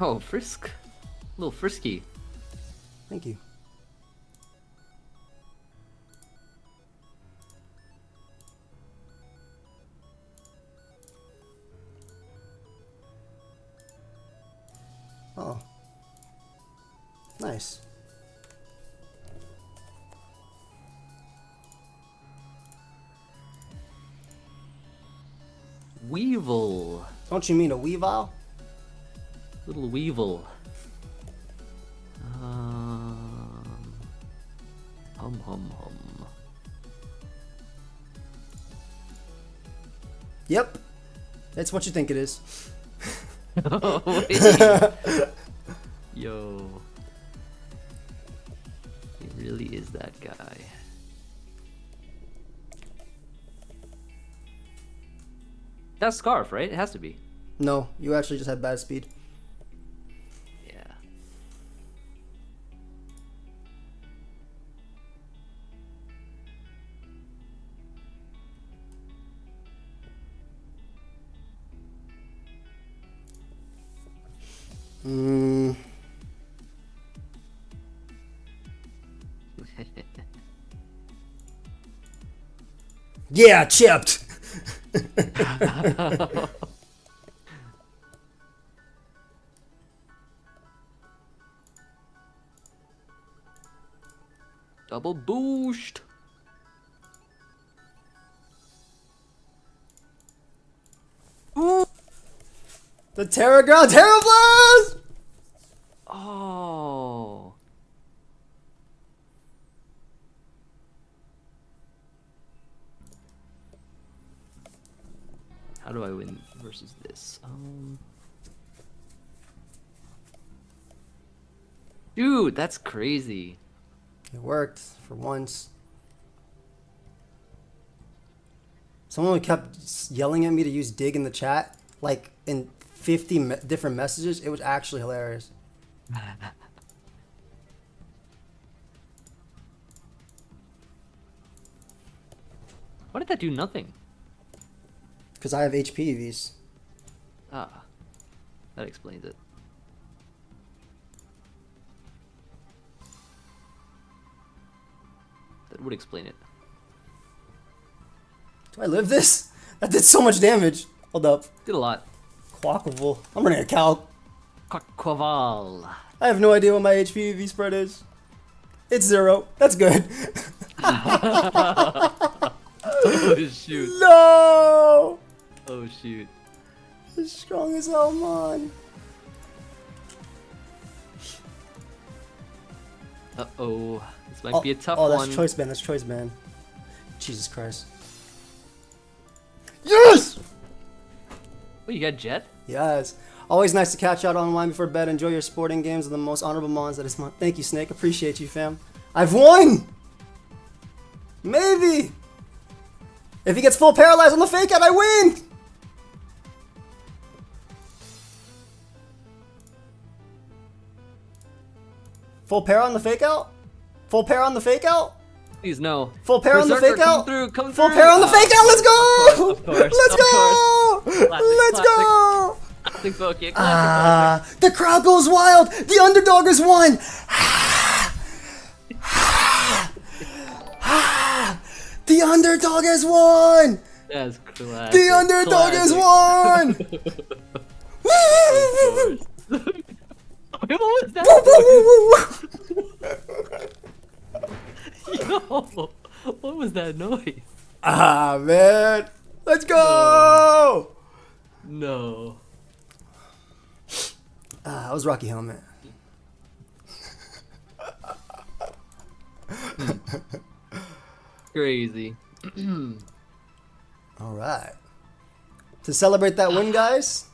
Oh, Frisk. A little frisky. Thank you. Oh. Nice. Weevil. Don't you mean a Weavile? Little Weevil. Hum hum hum. Yep. That's what you think it is. Oh, wait. Yo. He really is that guy. That's Scarf, right? It has to be. No, you actually just had bad speed. Yeah. Yeah, chipped. Double boost. Ooh. The Terra Ground Terra Blast! Oh. How do I win versus this? Dude, that's crazy. It worked for once. Someone kept yelling at me to use dig in the chat, like in 50 different messages. It was actually hilarious. Why did that do nothing? Because I have HP EVs. Ah, that explains it. That would explain it. Do I live this? That did so much damage. Hold up. Did a lot. Quackable. I'm running a calc. Quaval. I have no idea what my HP EV spread is. It's 0. That's good. Oh shoot. No! Oh shoot. As strong as hell, man. Uh-oh. This might be a tough oh, one. that's choice band. That's choice band. Jesus Christ. Yes! Oh, you got Jet? Yes. Always nice to catch out online before bed. Enjoy your sporting games with the most honorable mons that is month. Thank you, Snake. Appreciate you, fam. I've won! Maybe! If he gets full paralyzed on the fake out, I win! Full para on the fake out? Full para on the fake out? Please, no. Full para on the Berserker, fake out? Come Full through. para on the fake out? Let's go! Of course. Let's go! Let's go! Classic Pokemon. Classic The crowd goes wild! The underdog has won! The underdog has won! That's classic. The underdog has won! Wait, what was that? Yo, what was that noise? Ah, man. Let's go! No. That was Rocky Helmet. Crazy. All right. To celebrate that win, guys,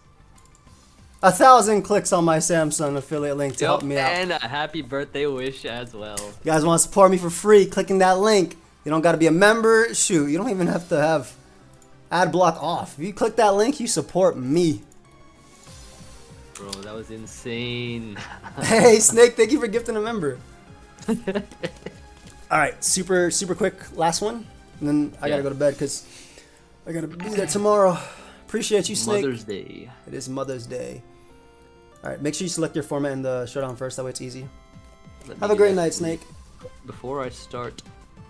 1,000 clicks on my Samsung affiliate link to help me out. And a happy birthday wish as well. You guys want to support me for free? Clicking that link. You don't got to be a member. Shoot, you don't even have to have ad block off. If you click that link, you support me. Bro, that was insane. Hey, Snake, thank you for gifting a member. All right, super quick last one, and then I gotta go to bed because I gotta be there tomorrow. Appreciate you, Snake. Mother's Day. It is Mother's Day. All right, make sure you select your format in the showdown first. That way it's easy. Have a great night, Snake. Before I start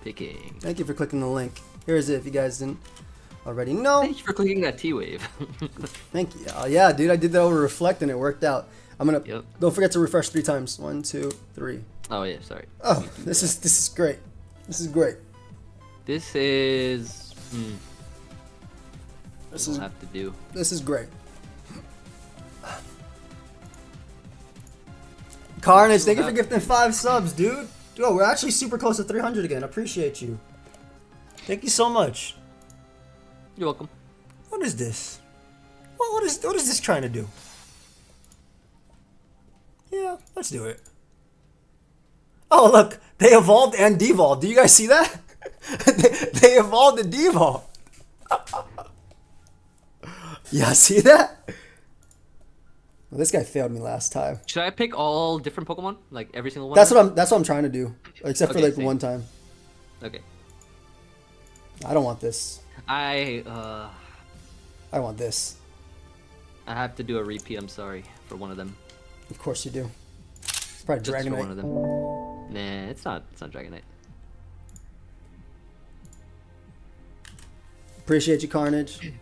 picking. Thank you for clicking the link. Here's it if you guys didn't already know. Thank you for clicking that T-Wave. Thank you. Yeah, dude, I did that over Reflect and it worked out. I'm gonna. Yep. Don't forget to refresh 3 times. 1, 2, 3. Oh yeah, sorry. Oh, this is great. This is great. This is. This We'll is have to do. This is great. Carnage, thank you for gifting 5 subs, dude. Dude, we're actually super close to 300 again. Appreciate you. Thank you so much. You're welcome. What is this? What is this trying to do? Yeah, let's do it. Oh, look, they evolved and devolved. Do you guys see that? they evolved and devolved. Yeah, see that? Well, this guy failed me last time. Should I pick all different Pokemon? Like every single one? That's what I'm trying to do. Except for Okay, like same. one time. Okay. I don't want this. I want this. have to do a repeat. I'm sorry for one of them. Of course you do. It's probably Just for one Dragonite. of them. Nah, it's not. It's not Dragonite. Appreciate you, Carnage.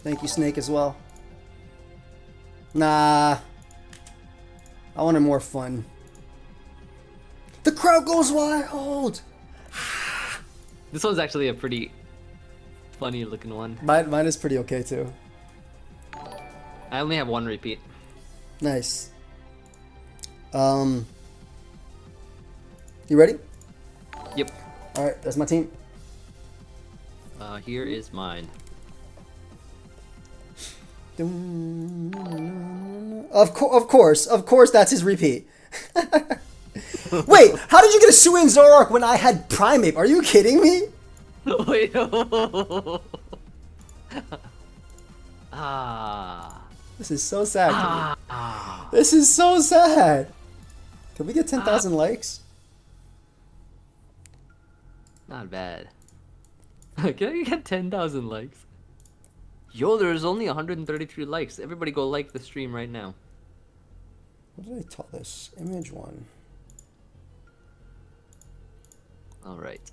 Thank you, Snake, as well. Nah. I wanted more fun. The crowd goes wild! This one's actually a pretty funny looking one. Mine is pretty okay, too. I only have one repeat. Nice. You ready? Yep. Alright, that's my team. Here is mine. Of course, that's his repeat. Wait, how did you get a Suin Zoroark when I had Primeape? Are you kidding me? Wait. Ah. This is so sad. This is so sad. Can we get 10,000 likes? Not bad. Can I get 10,000 likes? Yo, there's only 133 likes. Everybody go like the stream right now. What did I tell this? Image 1. Alright.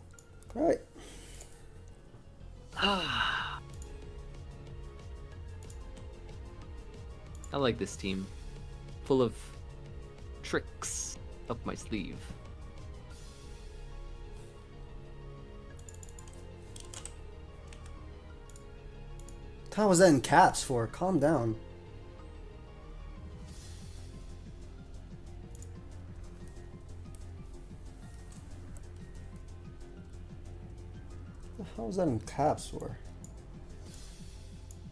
Right. I like this team. Full of tricks up my sleeve. How was that in caps for? Calm down. How was that in caps for?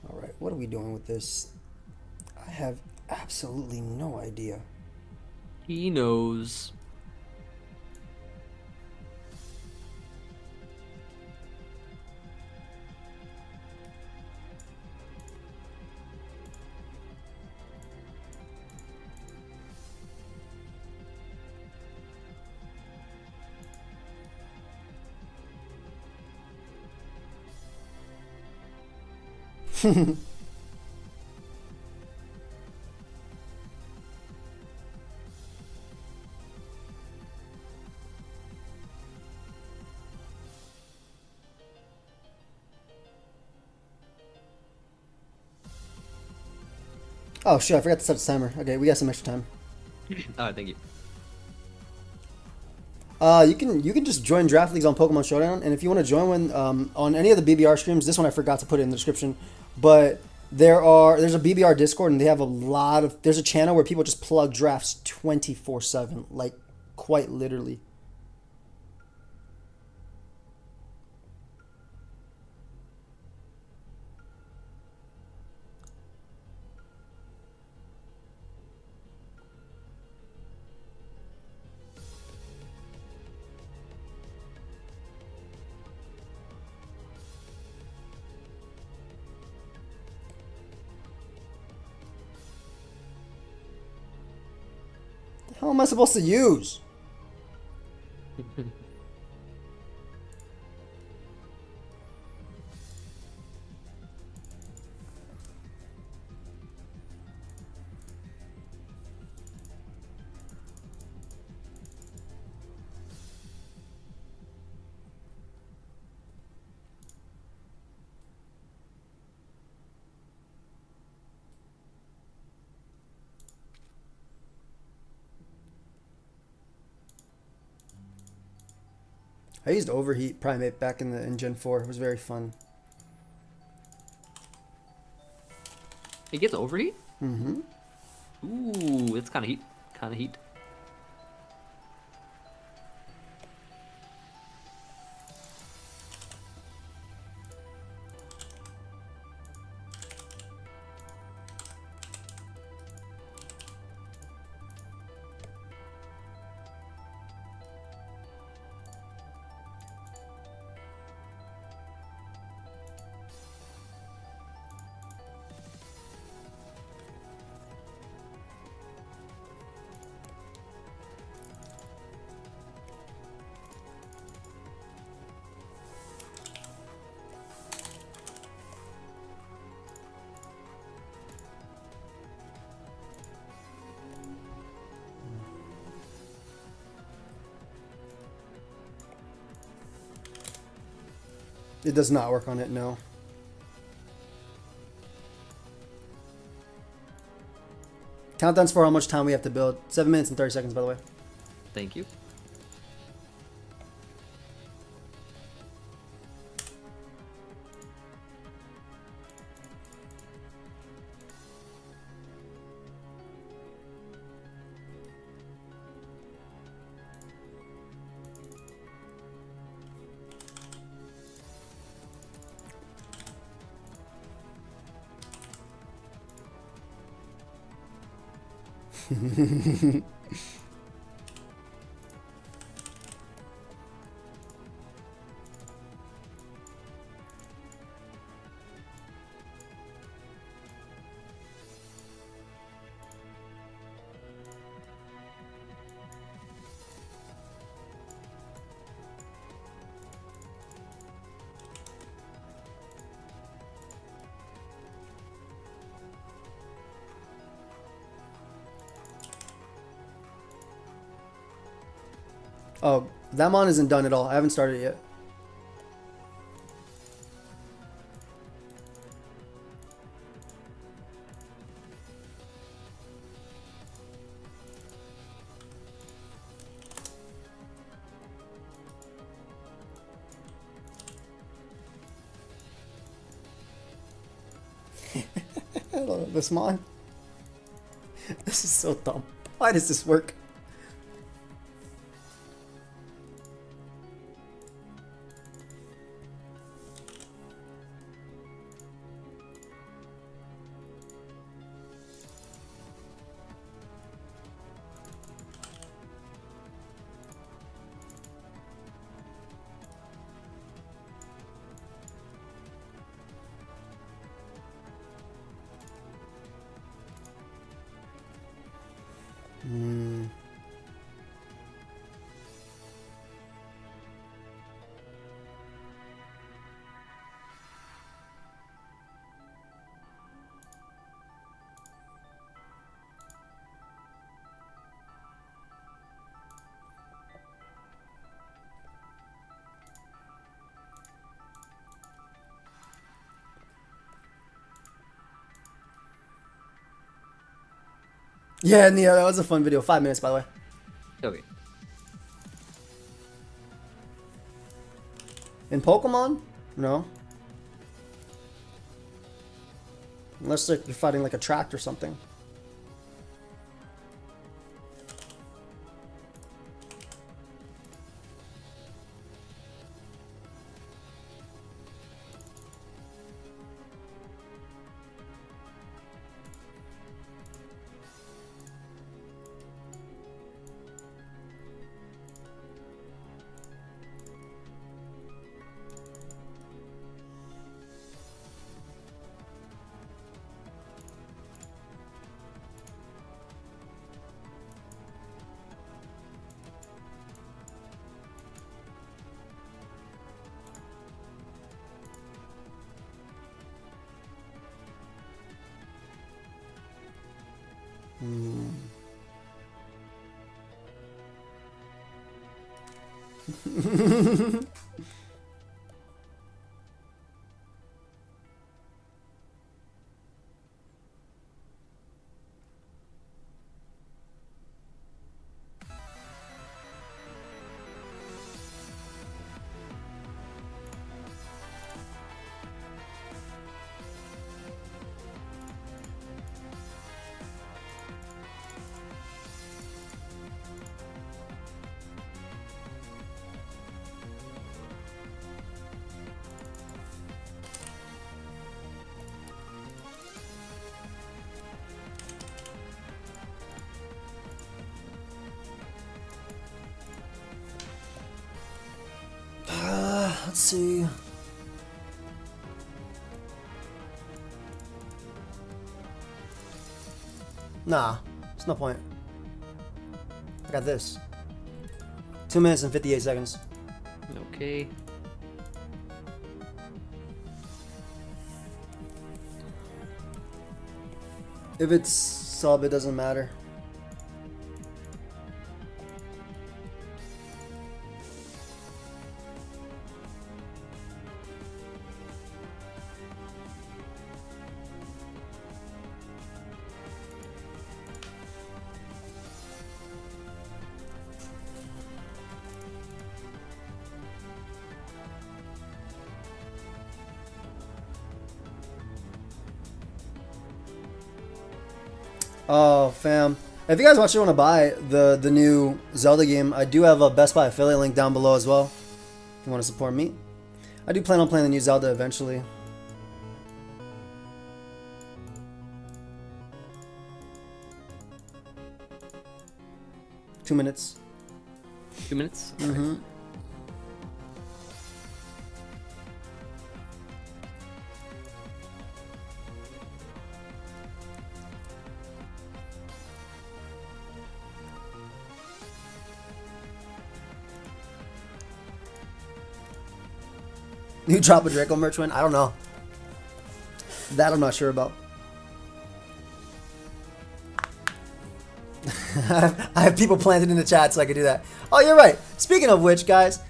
Alright, what are we doing with this? I have absolutely no idea. He knows. Oh shit, I forgot to set the timer. Okay, we got some extra time. Alright, thank you. You can just join draft leagues on Pokemon Showdown, and if you want to join one on any of the BBR streams, this one I forgot to put it in the description, but there's a BBR Discord and they have there's a channel where people just plug drafts 24/7, like quite literally. am I supposed to use? I used Overheat Primate back in Gen 4. It was very fun. It gets overheat? Mm-hmm. Ooh, it's kind of heat. Kind of heat. It does not work on it, no. Countdowns for how much time we have to build. 7 minutes and 30 seconds, by the way. Thank you. Oh, that mon isn't done at all. I haven't started it yet. This mon. This is so dumb. Why does this work? Yeah, Nia, that was a fun video. 5 minutes, by the way. Okay. In Pokemon? No. Unless like, you're fighting like a tract or something. Let's see. Nah, there's no point. I got this. 2 minutes and 58 seconds. Okay. If it's sub, it doesn't matter. Oh, fam. If you guys actually want to buy the new Zelda game, I do have a Best Buy affiliate link down below as well. If you want to support me. I do plan on playing the new Zelda eventually. Two minutes. 2 minutes? Mm-hmm. You drop a Draco merch win? I don't know. That I'm not sure about. I have people planted in the chat so I can do that. Oh, you're right. Speaking of which, guys,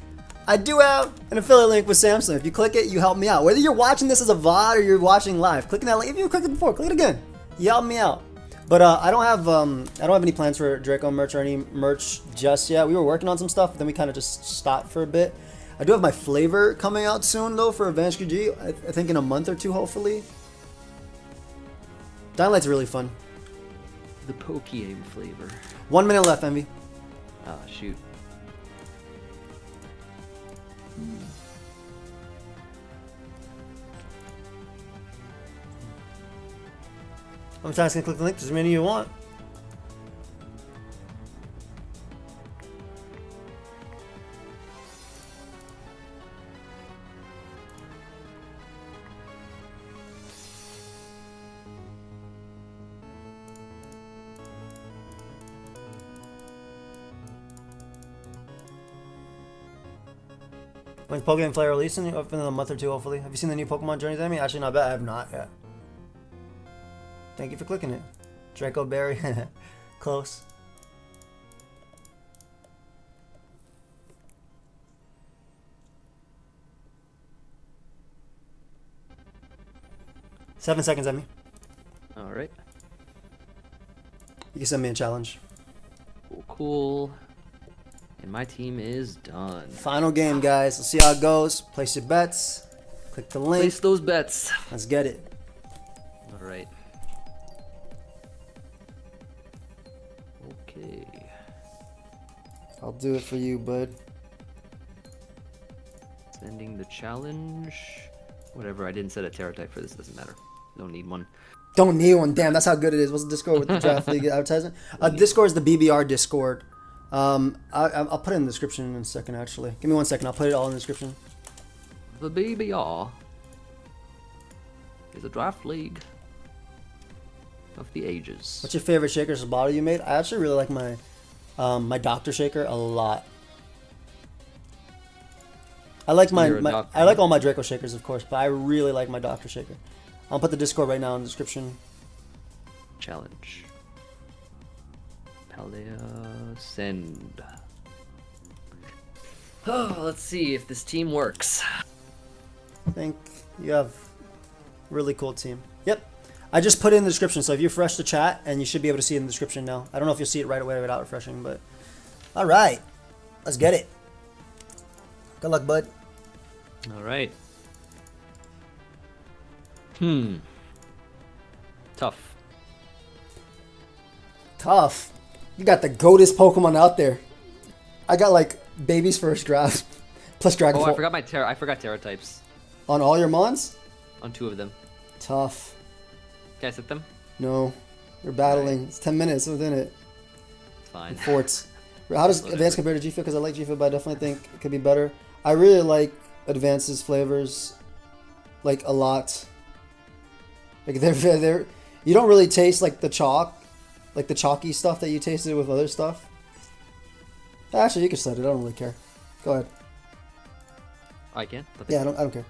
I do have an affiliate link with Samsung. If you click it, you help me out. Whether you're watching this as a VOD or you're watching live, clicking that link. If you clicked it before, click it again. You help me out. But I don't have any plans for Draco merch or any merch just yet. We were working on some stuff, but then we kind of just stopped for a bit. I do have my flavor coming out soon, though, for Advanced QG. I think in a month or two, hopefully. Dying Light's really fun. The pokeaim flavor. 1 minute left, Emvee. Ah, shoot. I'm just gonna click the link. As many you want. When's Pokemon Flare releasing? In a month or two, hopefully. Have you seen the new Pokemon Journeys, Emmy? Actually, not bad. I have not yet. Thank you for clicking it. Draco Berry. Close. Seven seconds, Emmy. Alright. You can send me a challenge. Cool, cool. And my team is done. Final game, guys. Let's see how it goes. Place your bets. Click the link. Place those bets. Let's get it. Alright. Okay. I'll do it for you, bud. Sending the challenge. Whatever, I didn't set a Terra type for this. Doesn't matter. Don't need one. Don't need one. Damn, that's how good it is. What's the Discord with the Draft League advertisement? Discord is the BBR Discord. I'll put it in the description in a second, actually. Give me 1 second. I'll put it all in the description. The BBR is a draft league of the ages. What's your favorite shaker or bottle you made? I actually really like my my Doctor Shaker a lot. I like I like all my Draco Shakers, of course, but I really like my Doctor Shaker. I'll put the Discord right now in the description. Challenge. Palea send. Oh, let's see if this team works. I think you have a really cool team. Yep. I just put it in the description, so if you refresh the chat, and you should be able to see it in the description now. I don't know if you'll see it right away without refreshing, but... All right. Let's get it. Good luck, bud. All right. Tough. Tough. You got the goatest Pokemon out there. I got, like, baby's first draft. Plus Dragon Oh, Ball. I forgot my Terra. I forgot Terra types On all your Mons? on 2 of them. Tough. Can I set them? No. We're battling. It's 10 minutes within it. It's fine. Forts. How does Whatever. Advance compare to GFIT? Because I like GFIT, but I definitely think it could be better. I really like Advance's flavors, like, a lot. Like, they're you don't really taste, like, the chalk, like, the chalky stuff that you tasted with other stuff. Actually, you can set it. I don't really care. Go ahead. Oh, I can? Yeah, I don't care.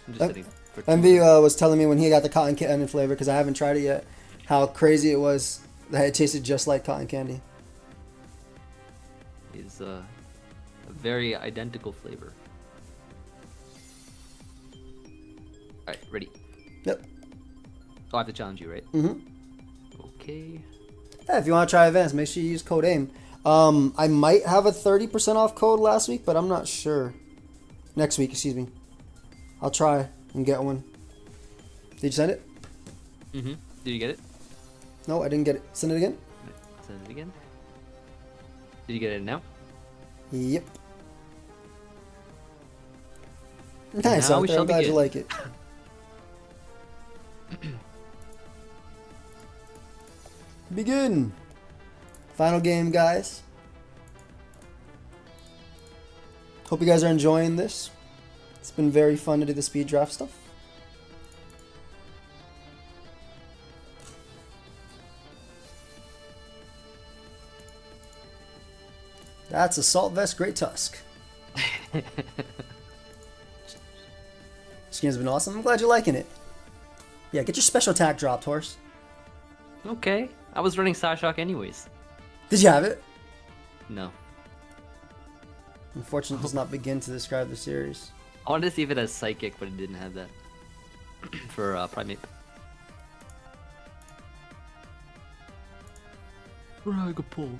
I'm just setting for 2. Emvee was telling me when he got the cotton candy flavor, because I haven't tried it yet, how crazy it was that it tasted just like cotton candy. Is a very identical flavor. Alright, ready. Yep. Oh, I have to challenge you, right? Mm-hmm. Okay. Yeah, if you want to try Advance, make sure you use code AIM. I might have a 30% off code last week, but I'm not sure. Next week, excuse me. I'll try and get one. Did you send it? Mm-hmm. Did you get it? No, I didn't get it. Send it again? Send it again. Did you get it now? Yep. Nice, Now we Arthur. shall I'm glad you begin. like it. Begin. Final game, guys. Hope you guys are enjoying this. It's been very fun to do the speed draft stuff. That's Assault Vest Great Tusk. This game's been awesome. I'm glad you're liking it. Yeah, get your special attack dropped, horse. Okay. I was running Psyshock anyways. Did you have it? No. Unfortunately, does not begin to describe the series. I wanted to see if it has Psychic, but it didn't have that. For Primate. Dragapult.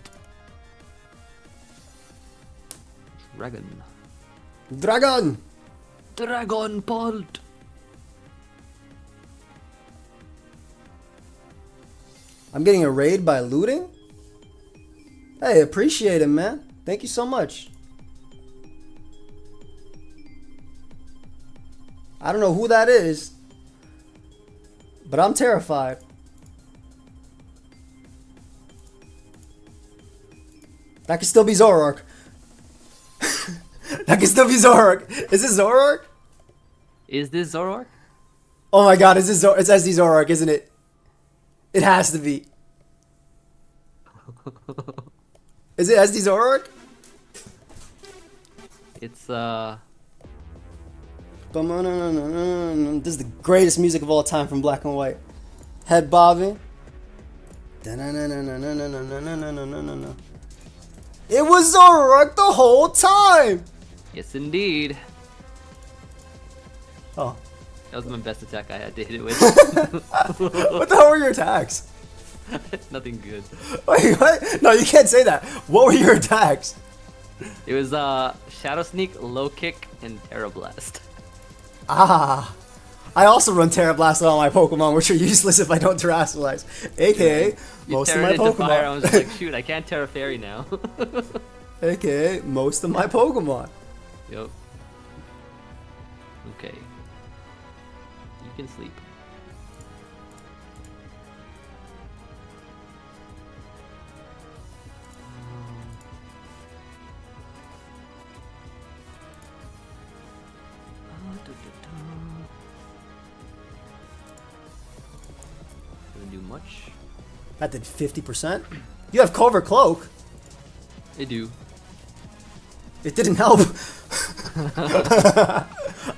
Dragon. Dragon! Dragon Bolt! I'm getting a raid by looting? Hey, appreciate it, man. Thank you so much. I don't know who that is, but I'm terrified. That could still be Zoroark. That could still be Zoroark. Is this Zoroark? Is this Zoroark? Oh my god, is this it's SD Zoroark, isn't it? It has to be. Is it SD Zoroark? It's This is the greatest music of all time from Black and White. Head bobbing. It was Zoroark the whole time! yes indeed. Oh. That was my best attack I had to hit it with. What the hell were your attacks? Nothing good. Wait, what? No, you can't say that. What were your attacks? It was Shadow Sneak, Low Kick, and Terra Blast. Ah. I also run Terra Blast on all my Pokemon, which are useless if I don't Terrasilize. AKA, You most of Terra my into fire, I Pokemon. was just like, shoot, I can't Terra Fairy now. AKA, most of my Pokemon. Yup. Okay. You can sleep. Doesn't do much. That did 50%. You have Covert Cloak. They do. It didn't help.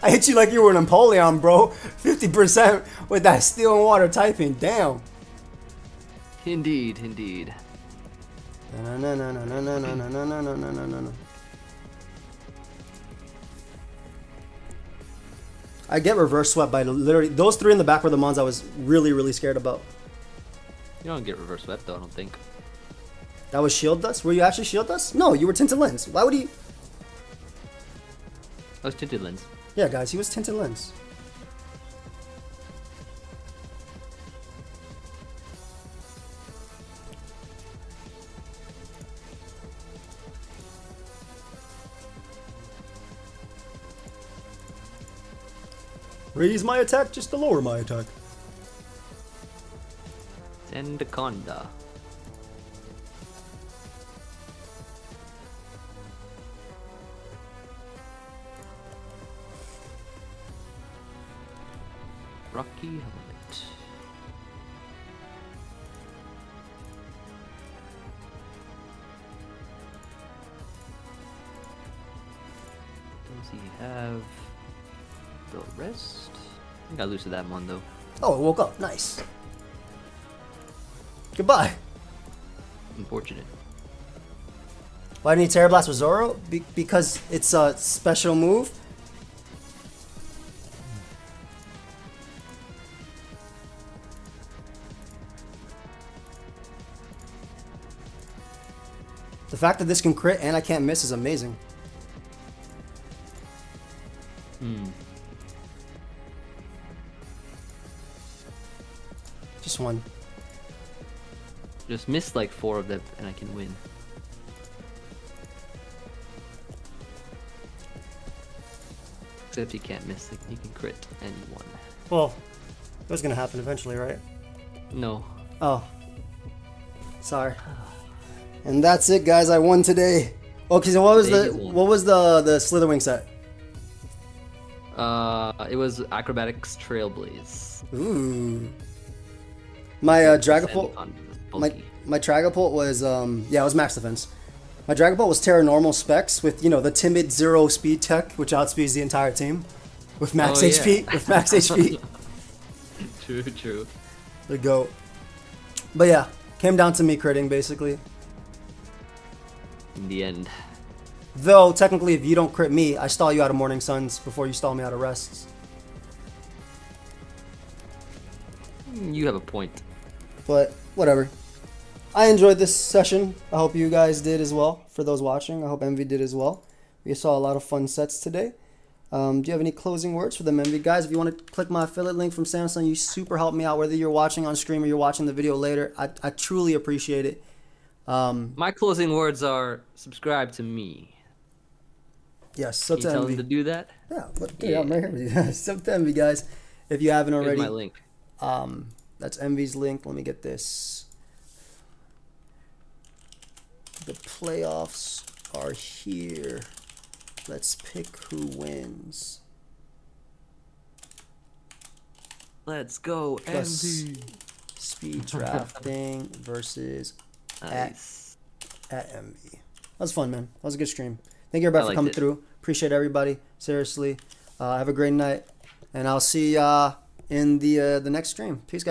I hit you like you were an Empoleon, bro. 50% with that steel and water typing. Damn. Indeed, indeed. I get reverse swept by literally those three in the back were the mons I was really, really scared about. You don't get reverse swept though, I don't think. That was shield dust? Were you actually shield dust? No, you were tinted lens. Why would he? That was tinted lens. Yeah, guys, he was tinted lens. Raise my attack just to lower my attack. Anaconda. Rocky Helmet. Does he have the rest? I think I lose to that one though. Oh, it woke up. Nice. Goodbye. Unfortunate. Why do you need Terra Blast with Zoro? Because it's a special move. The fact that this can crit and I can't miss is amazing. Just one. Just missed like 4 of them and I can win. Except you can't miss, like, you can crit and you won. Well, it was gonna happen eventually, right? No. Oh. Sorry. And that's it, guys. I won today. Okay, so what was the Slitherwing set? It was Acrobatics Trailblaze. Ooh. My Dragapult. My Dragapult was yeah, it was max defense. My Dragapult was Terra normal specs with, you know, the timid 0 speed tech, which outspeeds the entire team with max HP. Yeah. With max HP. True. The goat. But yeah, came down to me critting basically. In the end. Though technically, if you don't crit me, I stall you out of Morning Suns before you stall me out of Rests. You have a point. But whatever. I enjoyed this session. I hope you guys did as well. For those watching, I hope Emvee did as well. We saw a lot of fun sets today. Do you have any closing words for them, Emvee? Guys, if you want to click my affiliate link from Samsung, you super help me out, whether you're watching on stream or you're watching the video later. I truly appreciate it. My closing words are subscribe to me. Yes, sub Can to you tell Emvee. them to do that? Yeah, I'm right here with you. Sub to Emvee, guys. If you haven't Here's already. my link. That's Emvee's link. Let me get this. The playoffs are here. Let's pick who wins. Let's go, Plus Emvee. speed drafting versus Nice. at Emvee. That was fun, man. That was a good stream. Thank you everybody for liked coming it. through. Appreciate everybody. Seriously. Have a great night. And I'll see ya in the next stream. Peace, guys.